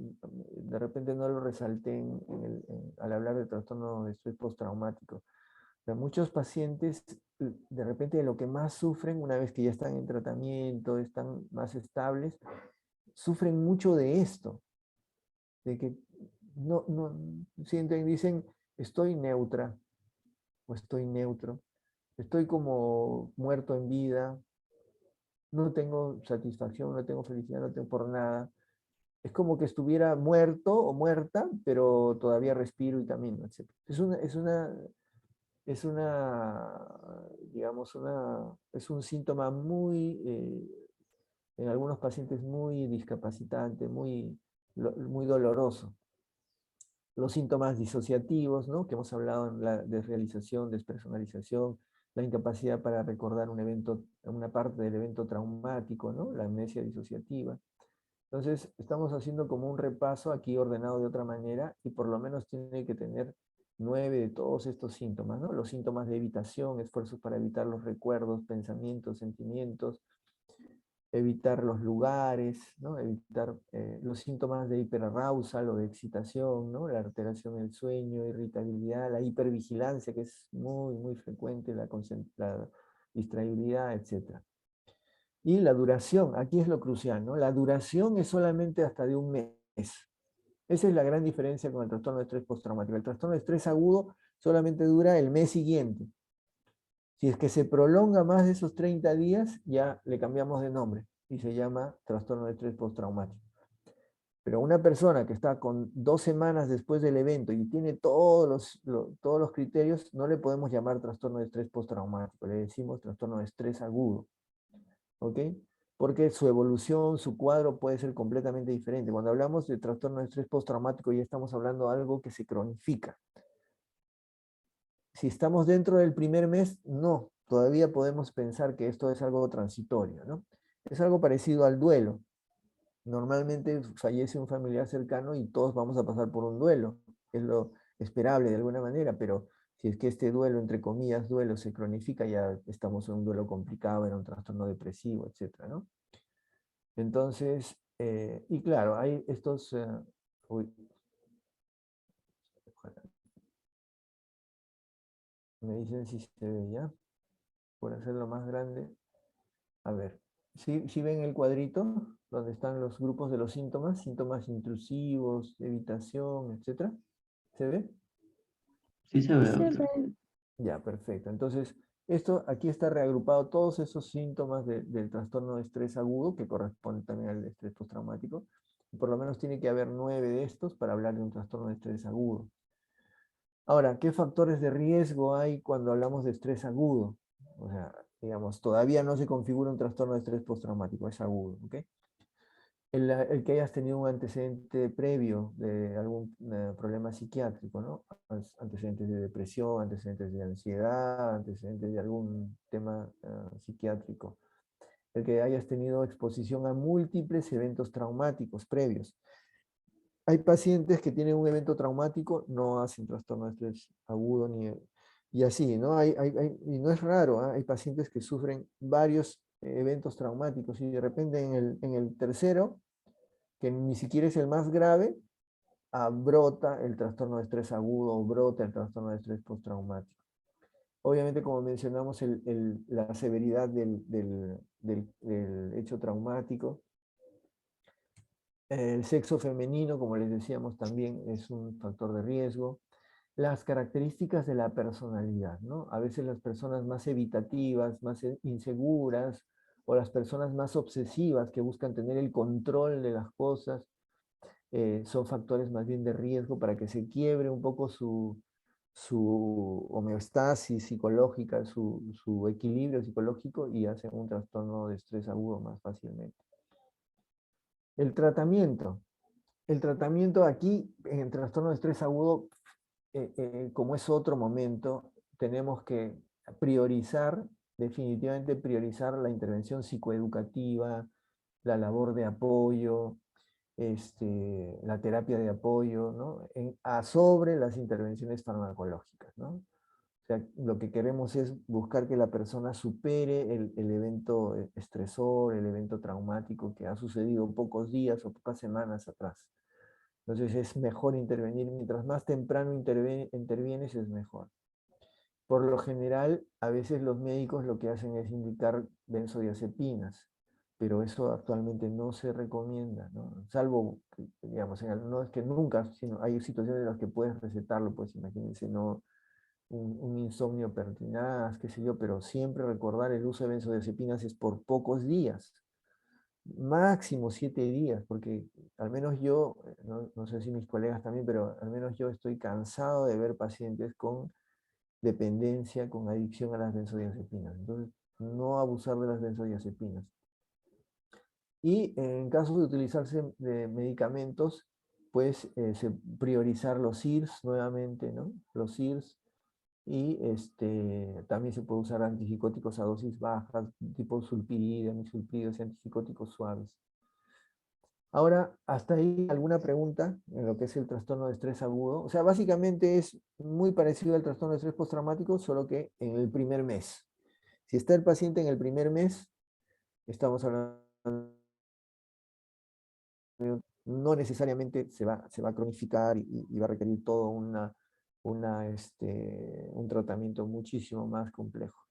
De repente no lo resalté al hablar de trastorno de estrés postraumático. Muchos pacientes, de repente, de lo que más sufren una vez que ya están en tratamiento, están más estables, sufren mucho de esto, de que no sienten, dicen, estoy neutra o estoy neutro, estoy como muerto en vida, no tengo satisfacción, no tengo felicidad, no tengo por nada. Es como que estuviera muerto o muerta, pero todavía respiro y camino, etc. Digamos, es un síntoma muy, en algunos pacientes muy discapacitante, muy doloroso. Los síntomas disociativos, ¿no? Que hemos hablado en la desrealización, despersonalización, la incapacidad para recordar un evento, una parte del evento traumático, ¿no? La amnesia disociativa. Entonces, estamos haciendo como un repaso aquí ordenado de otra manera y por lo menos tiene que tener 9 de todos estos síntomas, ¿no? Los síntomas de evitación, esfuerzos para evitar los recuerdos, pensamientos, sentimientos, evitar los lugares, ¿no? Evitar los síntomas de hiperarousal o de excitación, ¿no? La alteración del sueño, irritabilidad, la hipervigilancia, que es muy frecuente, la distraibilidad, etc. Y la duración, aquí es lo crucial, ¿no? La duración es solamente hasta de un mes. Esa es la gran diferencia con el trastorno de estrés postraumático. El trastorno de estrés agudo solamente dura el mes siguiente. Si es que se prolonga más de esos 30 días, ya le cambiamos de nombre y se llama trastorno de estrés postraumático. Pero una persona que está con 2 semanas después del evento y tiene todos los criterios, no le podemos llamar trastorno de estrés postraumático, le decimos trastorno de estrés agudo. ¿Ok? Porque su evolución, su cuadro puede ser completamente diferente. Cuando hablamos de trastorno de estrés postraumático ya estamos hablando de algo que se cronifica. Si estamos dentro del primer mes, no, todavía podemos pensar que esto es algo transitorio, ¿no? Es algo parecido al duelo. Normalmente fallece un familiar cercano y todos vamos a pasar por un duelo. Es lo esperable de alguna manera, pero si es que este duelo, entre comillas, duelo se cronifica, ya estamos en un duelo complicado, en un trastorno depresivo, etcétera, ¿no? Entonces, y claro, hay estos... uy, me dicen si se ve ya, por hacerlo más grande. A ver, ¿sí ven el cuadrito donde están los grupos de los síntomas? Síntomas intrusivos, evitación, etcétera. ¿Se ve? Sí se ve, Se doctor. ve. Ya, perfecto. Entonces, esto aquí está reagrupado todos esos síntomas del trastorno de estrés agudo, que corresponde también al estrés postraumático. Por lo menos tiene que haber 9 de estos para hablar de un trastorno de estrés agudo. Ahora, ¿qué factores de riesgo hay cuando hablamos de estrés agudo? O sea, digamos, todavía no se configura un trastorno de estrés postraumático, es agudo, ¿ok? El que hayas tenido un antecedente previo de algún problema psiquiátrico, ¿no? Antecedentes de depresión, antecedentes de ansiedad, antecedentes de algún tema psiquiátrico. El que hayas tenido exposición a múltiples eventos traumáticos previos. Hay pacientes que tienen un evento traumático, no hacen trastorno de estrés agudo, y así, ¿no? Y no es raro, ¿eh? Hay pacientes que sufren varios eventos traumáticos y de repente en el tercero, que ni siquiera es el más grave, brota el trastorno de estrés agudo o brota el trastorno de estrés postraumático. Obviamente, como mencionamos, la severidad del hecho traumático. El sexo femenino, como les decíamos, también es un factor de riesgo. Las características de la personalidad, ¿no? A veces las personas más evitativas, más inseguras, o las personas más obsesivas que buscan tener el control de las cosas, son factores más bien de riesgo para que se quiebre un poco su homeostasis psicológica, su equilibrio psicológico y hacen un trastorno de estrés agudo más fácilmente. El tratamiento. El tratamiento aquí, en el trastorno de estrés agudo, como es otro momento, tenemos que priorizar, definitivamente priorizar la intervención psicoeducativa, la labor de apoyo, la terapia de apoyo, ¿no? Sobre las intervenciones farmacológicas, ¿no? O sea, lo que queremos es buscar que la persona supere el evento estresor, el evento traumático que ha sucedido pocos días o pocas semanas atrás. Entonces es mejor intervenir, mientras más temprano intervienes es mejor. Por lo general, a veces los médicos lo que hacen es indicar benzodiazepinas, pero eso actualmente no se recomienda, ¿no? Salvo, digamos, no es que nunca, sino hay situaciones en las que puedes recetarlo, pues imagínense, no un insomnio pertinaz, qué sé yo, pero siempre recordar el uso de benzodiazepinas es por pocos días, máximo 7 días, porque al menos yo, no sé si mis colegas también, pero al menos yo estoy cansado de ver pacientes con dependencia, con adicción a las benzodiazepinas. Entonces, no abusar de las benzodiazepinas. Y en caso de utilizarse de medicamentos, pues priorizar los IRS nuevamente, ¿no? Los IRS, y también se puede usar antipsicóticos a dosis bajas, tipo sulpirida, misulpridos y antipsicóticos suaves. Ahora, hasta ahí, ¿alguna pregunta en lo que es el trastorno de estrés agudo? O sea, básicamente es muy parecido al trastorno de estrés postraumático, solo que en el primer mes. Si está el paciente en el primer mes, estamos hablando, no necesariamente se va a cronificar y va a requerir todo un tratamiento muchísimo más complejo.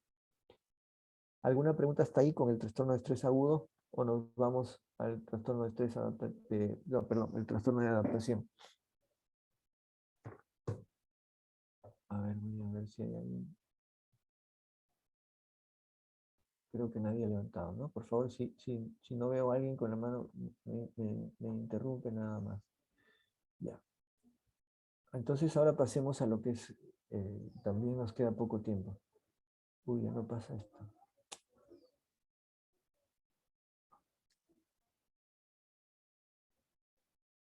¿Alguna pregunta hasta ahí con el trastorno de estrés agudo? ¿O nos vamos al trastorno de estrés no, perdón, el trastorno de adaptación? A ver, voy a ver si hay alguien. Creo que nadie ha levantado, ¿no? Por favor, si no veo a alguien con la mano, me interrumpe nada más. Ya. Entonces ahora pasemos a lo que es, también nos queda poco tiempo. Uy, ya no pasa esto.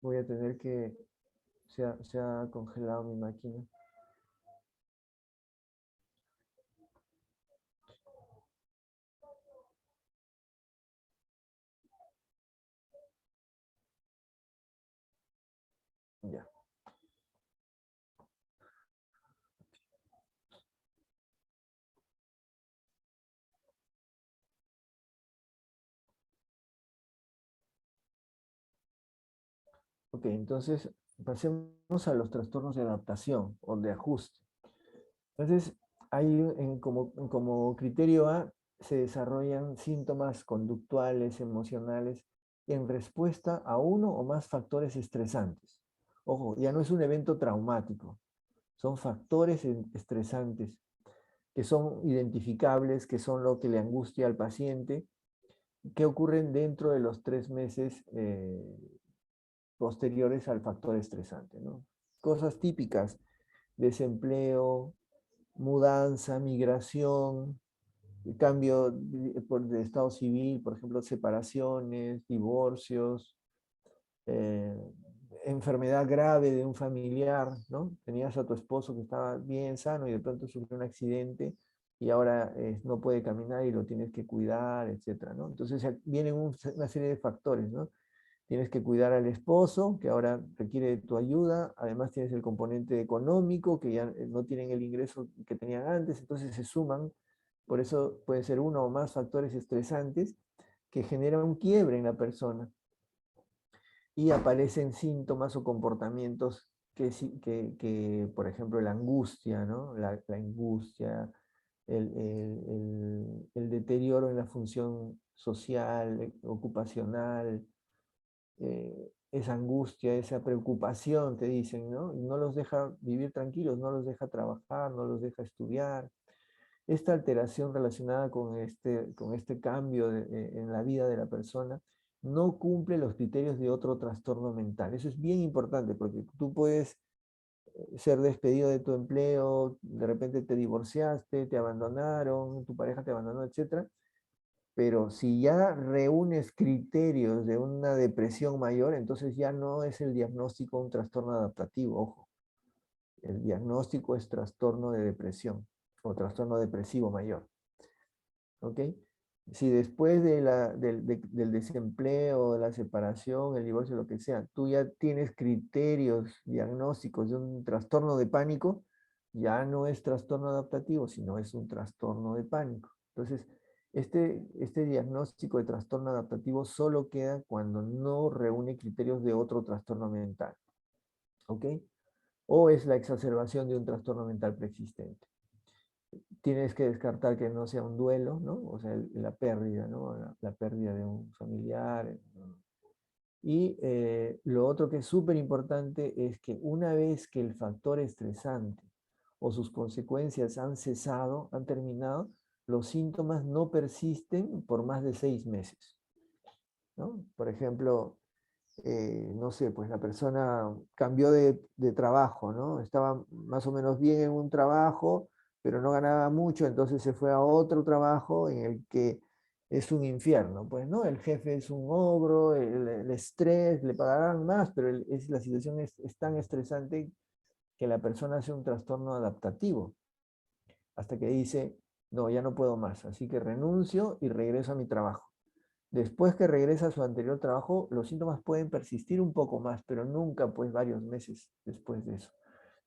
Voy a tener que, se ha congelado mi máquina. Ya. Ok, entonces pasemos a los trastornos de adaptación o de ajuste. Entonces, como criterio A se desarrollan síntomas conductuales, emocionales, en respuesta a uno o más factores estresantes. Ojo, ya no es un evento traumático, son factores estresantes que son identificables, que son lo que le angustia al paciente, que ocurren dentro de los 3 meses posteriores al factor estresante, ¿no? Cosas típicas: desempleo, mudanza, migración, cambio de estado civil, por ejemplo, separaciones, divorcios, eh, enfermedad grave de un familiar, ¿no? Tenías a tu esposo que estaba bien sano y de pronto sufrió un accidente y ahora no puede caminar y lo tienes que cuidar, etcétera, ¿no? Entonces vienen una serie de factores, ¿no? Tienes que cuidar al esposo, que ahora requiere de tu ayuda. Además tienes el componente económico, que ya no tienen el ingreso que tenían antes, entonces se suman. Por eso puede ser uno o más factores estresantes que generan un quiebre en la persona. Y aparecen síntomas o comportamientos por ejemplo, la angustia, ¿no? La angustia, el deterioro en la función social, ocupacional, esa angustia, esa preocupación, te dicen, ¿no? Y no los deja vivir tranquilos, no los deja trabajar, no los deja estudiar. Esta alteración relacionada con este cambio en la vida de la persona no cumple los criterios de otro trastorno mental. Eso es bien importante porque tú puedes ser despedido de tu empleo, de repente te divorciaste, te abandonaron, tu pareja te abandonó, etcétera. Pero si ya reúnes criterios de una depresión mayor, entonces ya no es el diagnóstico un trastorno adaptativo, ojo. El diagnóstico es trastorno de depresión o trastorno depresivo mayor. ¿Ok? Si después del desempleo, de la separación, el divorcio, lo que sea, tú ya tienes criterios diagnósticos de un trastorno de pánico, ya no es trastorno adaptativo, sino es un trastorno de pánico. Entonces, este diagnóstico de trastorno adaptativo solo queda cuando no reúne criterios de otro trastorno mental. ¿Ok? O es la exacerbación de un trastorno mental preexistente. Tienes que descartar que no sea un duelo, ¿no? O sea, la pérdida, ¿no? La pérdida de un familiar, ¿no? Y lo otro que es súper importante es que una vez que el factor estresante o sus consecuencias han cesado, han terminado, los síntomas no persisten por más de 6 meses, ¿no? Por ejemplo, no sé, pues la persona cambió de trabajo, ¿no? Estaba más o menos bien en un trabajo, pero no ganaba mucho, entonces se fue a otro trabajo en el que es un infierno, pues, ¿no? El jefe es un ogro, el estrés, le pagarán más, pero la situación es tan estresante que la persona hace un trastorno adaptativo, hasta que dice, no, ya no puedo más, así que renuncio y regreso a mi trabajo. Después que regresa a su anterior trabajo, los síntomas pueden persistir un poco más, pero nunca pues varios meses después de eso.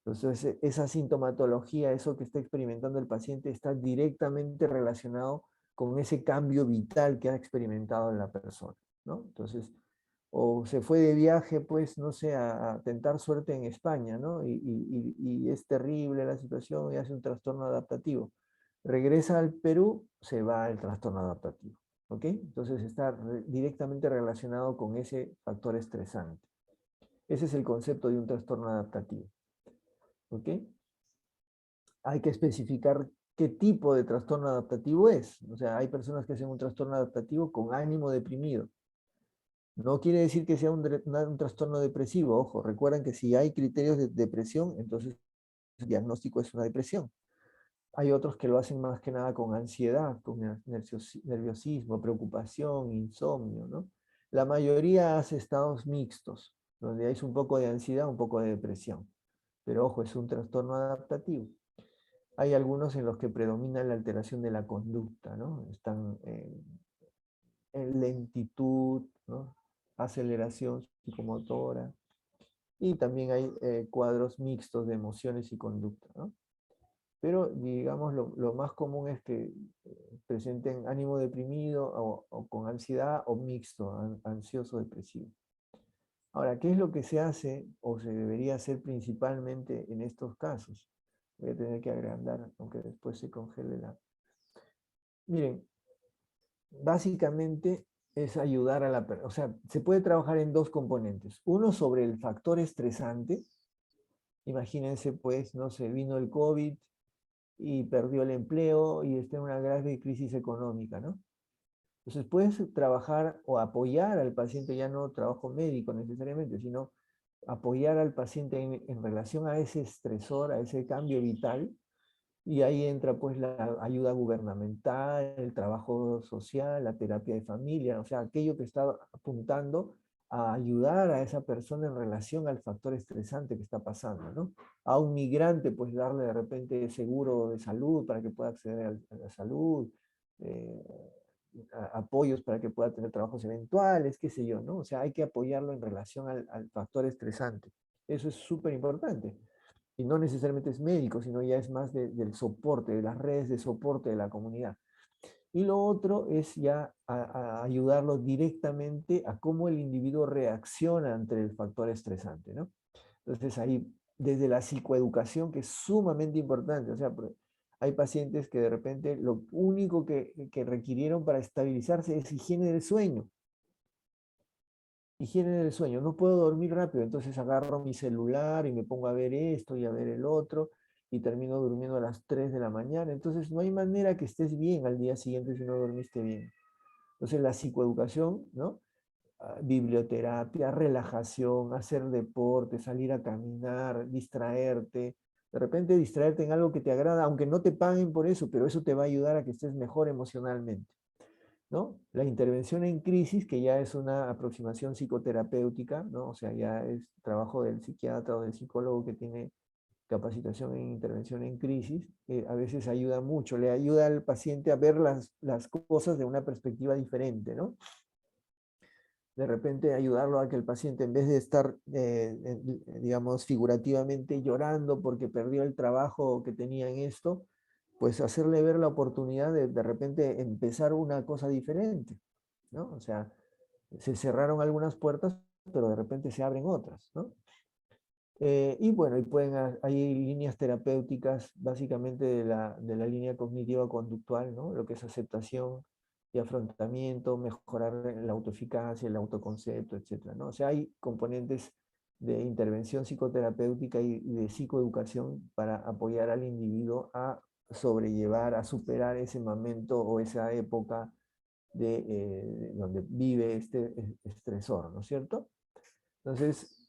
Entonces, esa sintomatología, eso que está experimentando el paciente, está directamente relacionado con ese cambio vital que ha experimentado en la persona, ¿no? Entonces, o se fue de viaje, pues, no sé, a tentar suerte en España, ¿no? Y es terrible la situación y hace un trastorno adaptativo. regresa al Perú, se va el trastorno adaptativo. ¿Ok? Entonces está directamente relacionado con ese factor estresante. Ese es el concepto de un trastorno adaptativo. ¿Ok? Hay que especificar qué tipo de trastorno adaptativo es. O sea, hay personas que hacen un trastorno adaptativo con ánimo deprimido. No quiere decir que sea un trastorno depresivo. Ojo, recuerden que si hay criterios de depresión, entonces el diagnóstico es una depresión. Hay otros que lo hacen más que nada con ansiedad, con nerviosismo, preocupación, insomnio, ¿no? La mayoría hace estados mixtos, donde hay un poco de ansiedad, un poco de depresión. Pero ojo, es un trastorno adaptativo. Hay algunos en los que predomina la alteración de la conducta, ¿no? Están en lentitud, ¿no? Aceleración psicomotora, y también hay cuadros mixtos de emociones y conducta, ¿no? Pero digamos lo más común es que presenten ánimo deprimido o con ansiedad o mixto, ansioso depresivo. Ahora, ¿qué es lo que se hace o se debería hacer principalmente en estos casos? Voy a tener que agrandar, aunque después se congele la... Miren, básicamente es ayudar a la persona, o sea, se puede trabajar en dos componentes. Uno sobre el factor estresante. Imagínense, pues, no sé, vino el COVID y perdió el empleo y está en una grave crisis económica, ¿no? Entonces puedes trabajar o apoyar al paciente, ya no trabajo médico necesariamente, sino apoyar al paciente en relación a ese estresor, a ese cambio vital, y ahí entra pues la ayuda gubernamental, el trabajo social, la terapia de familia, o sea, aquello que está apuntando a ayudar a esa persona en relación al factor estresante que está pasando, ¿no? A un migrante, pues darle de repente seguro de salud para que pueda acceder a la salud, eh, apoyos para que pueda tener trabajos eventuales, qué sé yo, ¿no? O sea, hay que apoyarlo en relación al factor estresante. Eso es súper importante. Y no necesariamente es médico, sino ya es más del soporte, de las redes de soporte de la comunidad. Y lo otro es ya a ayudarlo directamente a cómo el individuo reacciona ante el factor estresante, ¿no? Entonces ahí, desde la psicoeducación, que es sumamente importante, o sea, hay pacientes que de repente lo único que requirieron para estabilizarse es higiene del sueño. Higiene del sueño, no puedo dormir rápido, entonces agarro mi celular y me pongo a ver esto y a ver el otro y termino durmiendo a las 3 de la mañana. Entonces no hay manera que estés bien al día siguiente si no dormiste bien. Entonces la psicoeducación, ¿no? Biblioterapia, relajación, hacer deporte, salir a caminar, distraerte. De repente distraerte en algo que te agrada, aunque no te paguen por eso, pero eso te va a ayudar a que estés mejor emocionalmente, ¿no? La intervención en crisis, que ya es una aproximación psicoterapéutica, ¿no? O sea, ya es trabajo del psiquiatra o del psicólogo que tiene capacitación en intervención en crisis, a veces ayuda mucho, le ayuda al paciente a ver las cosas de una perspectiva diferente, ¿no? De repente ayudarlo a que el paciente, en vez de estar, digamos, figurativamente llorando porque perdió el trabajo que tenía en esto, pues hacerle ver la oportunidad de repente empezar una cosa diferente, ¿no? O sea, se cerraron algunas puertas, pero de repente se abren otras, ¿no? Y bueno, hay líneas terapéuticas básicamente de la línea cognitiva conductual, ¿no? Lo que es aceptación y afrontamiento, mejorar la autoeficacia, el autoconcepto, etcétera, ¿no? O sea, hay componentes de intervención psicoterapéutica y de psicoeducación para apoyar al individuo a sobrellevar, a superar ese momento o esa época donde vive este estresor, ¿no es cierto? Entonces,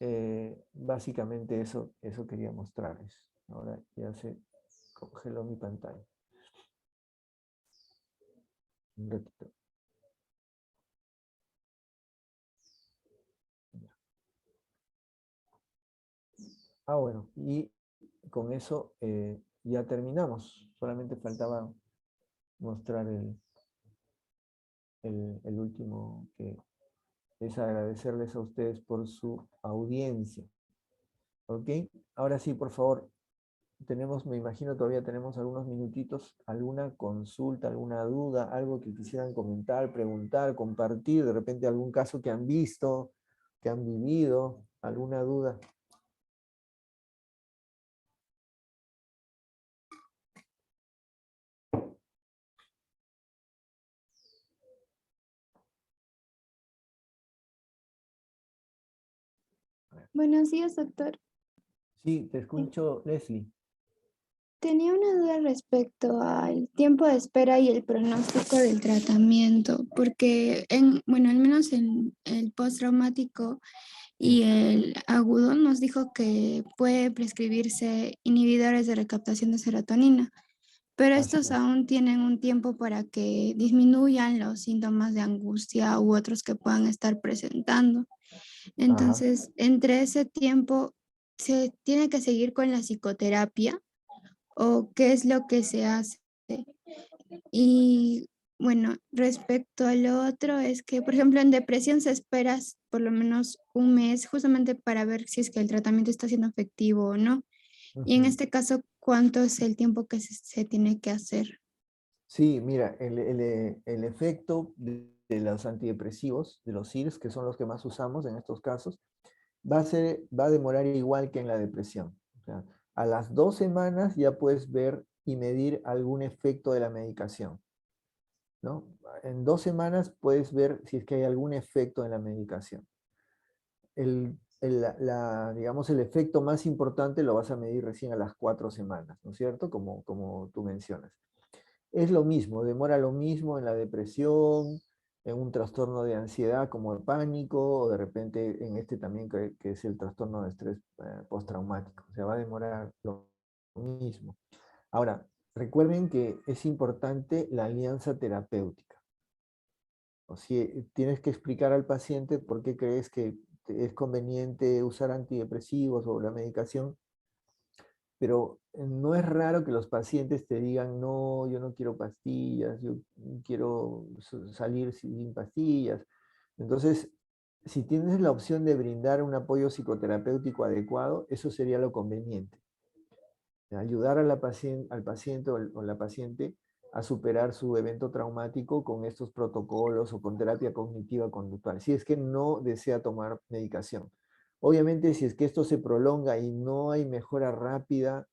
básicamente eso quería mostrarles. Ahora ya se congeló mi pantalla. Un ratito. Bueno, y con eso ya terminamos. Solamente faltaba mostrar el último, que es agradecerles a ustedes por su audiencia. ¿Ok? Ahora sí, por favor, me imagino todavía tenemos algunos minutitos, alguna consulta, alguna duda, algo que quisieran comentar, preguntar, compartir, de repente algún caso que han visto, que han vivido, alguna duda. Buenos días, doctor. Sí, te escucho, Leslie. Tenía una duda respecto al tiempo de espera y el pronóstico del tratamiento, porque bueno, al menos en el postraumático y el agudo nos dijo que puede prescribirse inhibidores de recaptación de serotonina, pero Así estos es. aún tienen un tiempo para que disminuyan los síntomas de angustia u otros que puedan estar presentando. Ajá. Entonces, entre ese tiempo, ¿se tiene que seguir con la psicoterapia o qué es lo que se hace? Y bueno, respecto a lo otro, es que, por ejemplo, en depresión se espera por lo menos un mes justamente para ver si es que el tratamiento está siendo efectivo o no. Y en Ujú. este caso, ¿cuánto es el tiempo que se tiene que hacer? Sí, mira, el efecto de los antidepresivos, de los SIRS, que son los que más usamos en estos casos, va a demorar igual que en la depresión. O sea, a las 2 semanas ya puedes ver y medir algún efecto de la medicación, ¿no? En 2 semanas puedes ver si es que hay algún efecto en la medicación. Digamos, el efecto más importante lo vas a medir recién a las 4 semanas, ¿no es cierto? Como tú mencionas. Es lo mismo, demora lo mismo en la depresión, en un trastorno de ansiedad como el pánico, o de repente en este también que es el trastorno de estrés postraumático. O sea, va a demorar lo mismo. Ahora, recuerden que es importante la alianza terapéutica. O sea, tienes que explicar al paciente por qué crees que es conveniente usar antidepresivos o la medicación, pero no es raro que los pacientes te digan, no, yo no quiero pastillas, yo quiero salir sin pastillas. Entonces, si tienes la opción de brindar un apoyo psicoterapéutico adecuado, eso sería lo conveniente. Ayudar a al paciente o la paciente a superar su evento traumático con estos protocolos o con terapia cognitiva conductual, si es que no desea tomar medicación. Obviamente, si es que esto se prolonga y no hay mejora rápida,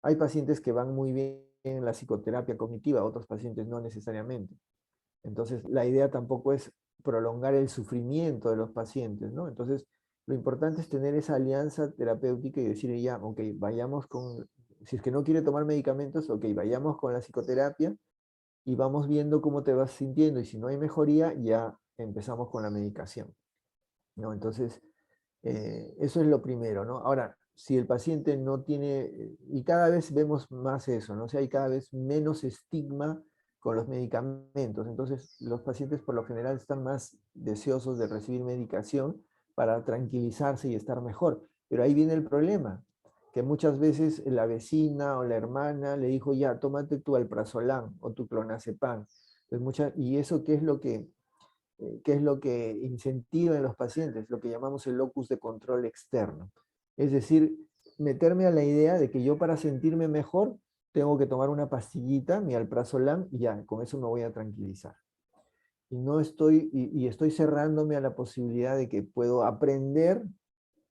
hay pacientes que van muy bien en la psicoterapia cognitiva, otros pacientes no necesariamente. Entonces, la idea tampoco es prolongar el sufrimiento de los pacientes, ¿no? Entonces, lo importante es tener esa alianza terapéutica y decir ya, ok, vayamos con, si es que no quiere tomar medicamentos, ok, vayamos con la psicoterapia y vamos viendo cómo te vas sintiendo y si no hay mejoría, ya empezamos con la medicación, ¿no? Entonces, eso es lo primero, ¿no? Ahora, si el paciente no tiene, y cada vez vemos más eso, ¿no? O sea, hay cada vez menos estigma con los medicamentos. Entonces, los pacientes por lo general están más deseosos de recibir medicación para tranquilizarse y estar mejor. Pero ahí viene el problema, que muchas veces la vecina o la hermana le dijo, ya, tómate tu alprazolam o tu clonazepam. ¿Y eso qué es lo que incentiva en los pacientes? Lo que llamamos el locus de control externo. Es decir, meterme a la idea de que yo para sentirme mejor tengo que tomar una pastillita, mi alprazolam, y ya, con eso me voy a tranquilizar. Y no estoy, y estoy cerrándome a la posibilidad de que puedo aprender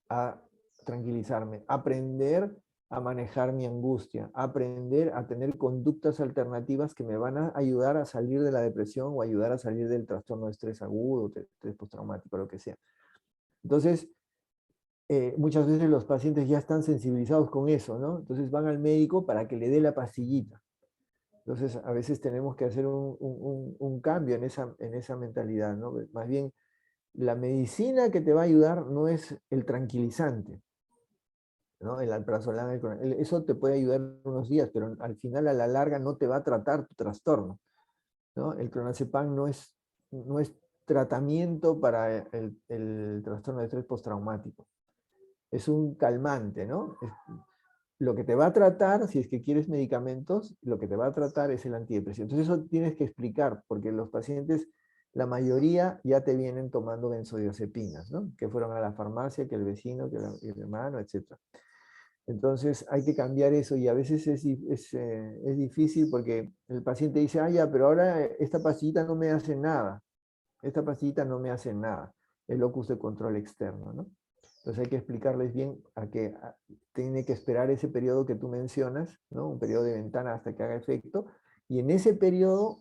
a tranquilizarme, aprender a manejar mi angustia, aprender a tener conductas alternativas que me van a ayudar a salir de la depresión o ayudar a salir del trastorno de estrés agudo, de estrés postraumático, lo que sea. Entonces, muchas veces los pacientes ya están sensibilizados con eso, ¿no? Entonces van al médico para que le dé la pastillita. Entonces, a veces tenemos que hacer un cambio en esa mentalidad, ¿no? Más bien, la medicina que te va a ayudar no es el tranquilizante, ¿no? El alprazolam, eso te puede ayudar unos días, pero al final a la larga no te va a tratar tu trastorno, ¿no? El clonazepam no es tratamiento para el trastorno de estrés postraumático. Es un calmante, ¿no? Lo que te va a tratar, si es que quieres medicamentos, lo que te va a tratar es el antidepresivo. Entonces eso tienes que explicar, porque los pacientes, la mayoría ya te vienen tomando benzodiazepinas, ¿no? Que fueron a la farmacia, que el vecino, que el hermano, etc. Entonces hay que cambiar eso y a veces es difícil porque el paciente dice, ah, ya, pero ahora esta pastillita no me hace nada. Esta pastillita no me hace nada. El locus de control externo, ¿no? Entonces hay que explicarles bien a que tiene que esperar ese periodo que tú mencionas, ¿no? Un periodo de ventana hasta que haga efecto. Y en ese periodo,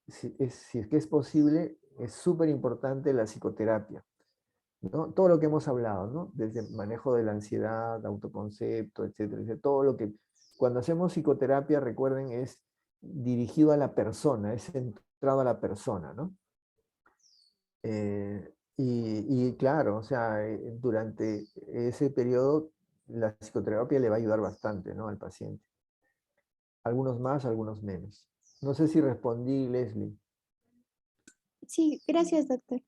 si es que es posible, es súper importante la psicoterapia. ¿no? Todo lo que hemos hablado, ¿no? Desde el manejo de la ansiedad, autoconcepto, etcétera, etcétera. Todo lo que, cuando hacemos psicoterapia, recuerden, es dirigido a la persona, es centrado a la persona, ¿no? Y claro, o sea, durante ese periodo la psicoterapia le va a ayudar bastante, ¿no? Al paciente. Algunos más, algunos menos. No sé si respondí, Leslie. Sí, gracias, doctor.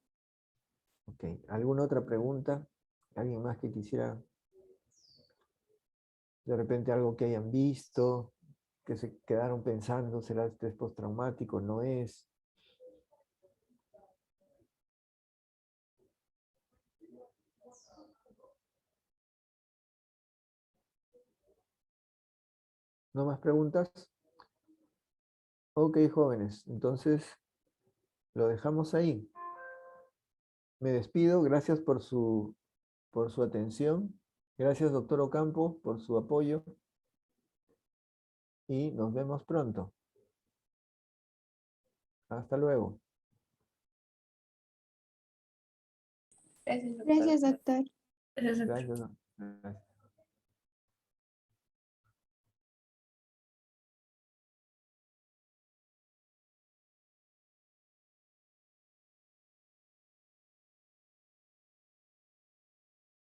Ok, ¿alguna otra pregunta? ¿Alguien más que quisiera, de repente algo que hayan visto, que se quedaron pensando, será estrés postraumático, no es? ¿No más preguntas? Ok, jóvenes, entonces lo dejamos ahí. Me despido, gracias por su atención. Gracias, doctor Ocampo, por su apoyo. Y nos vemos pronto. Hasta luego. Gracias, doctor. Gracias, doctor. Gracias, doctor. Gracias. Gracias.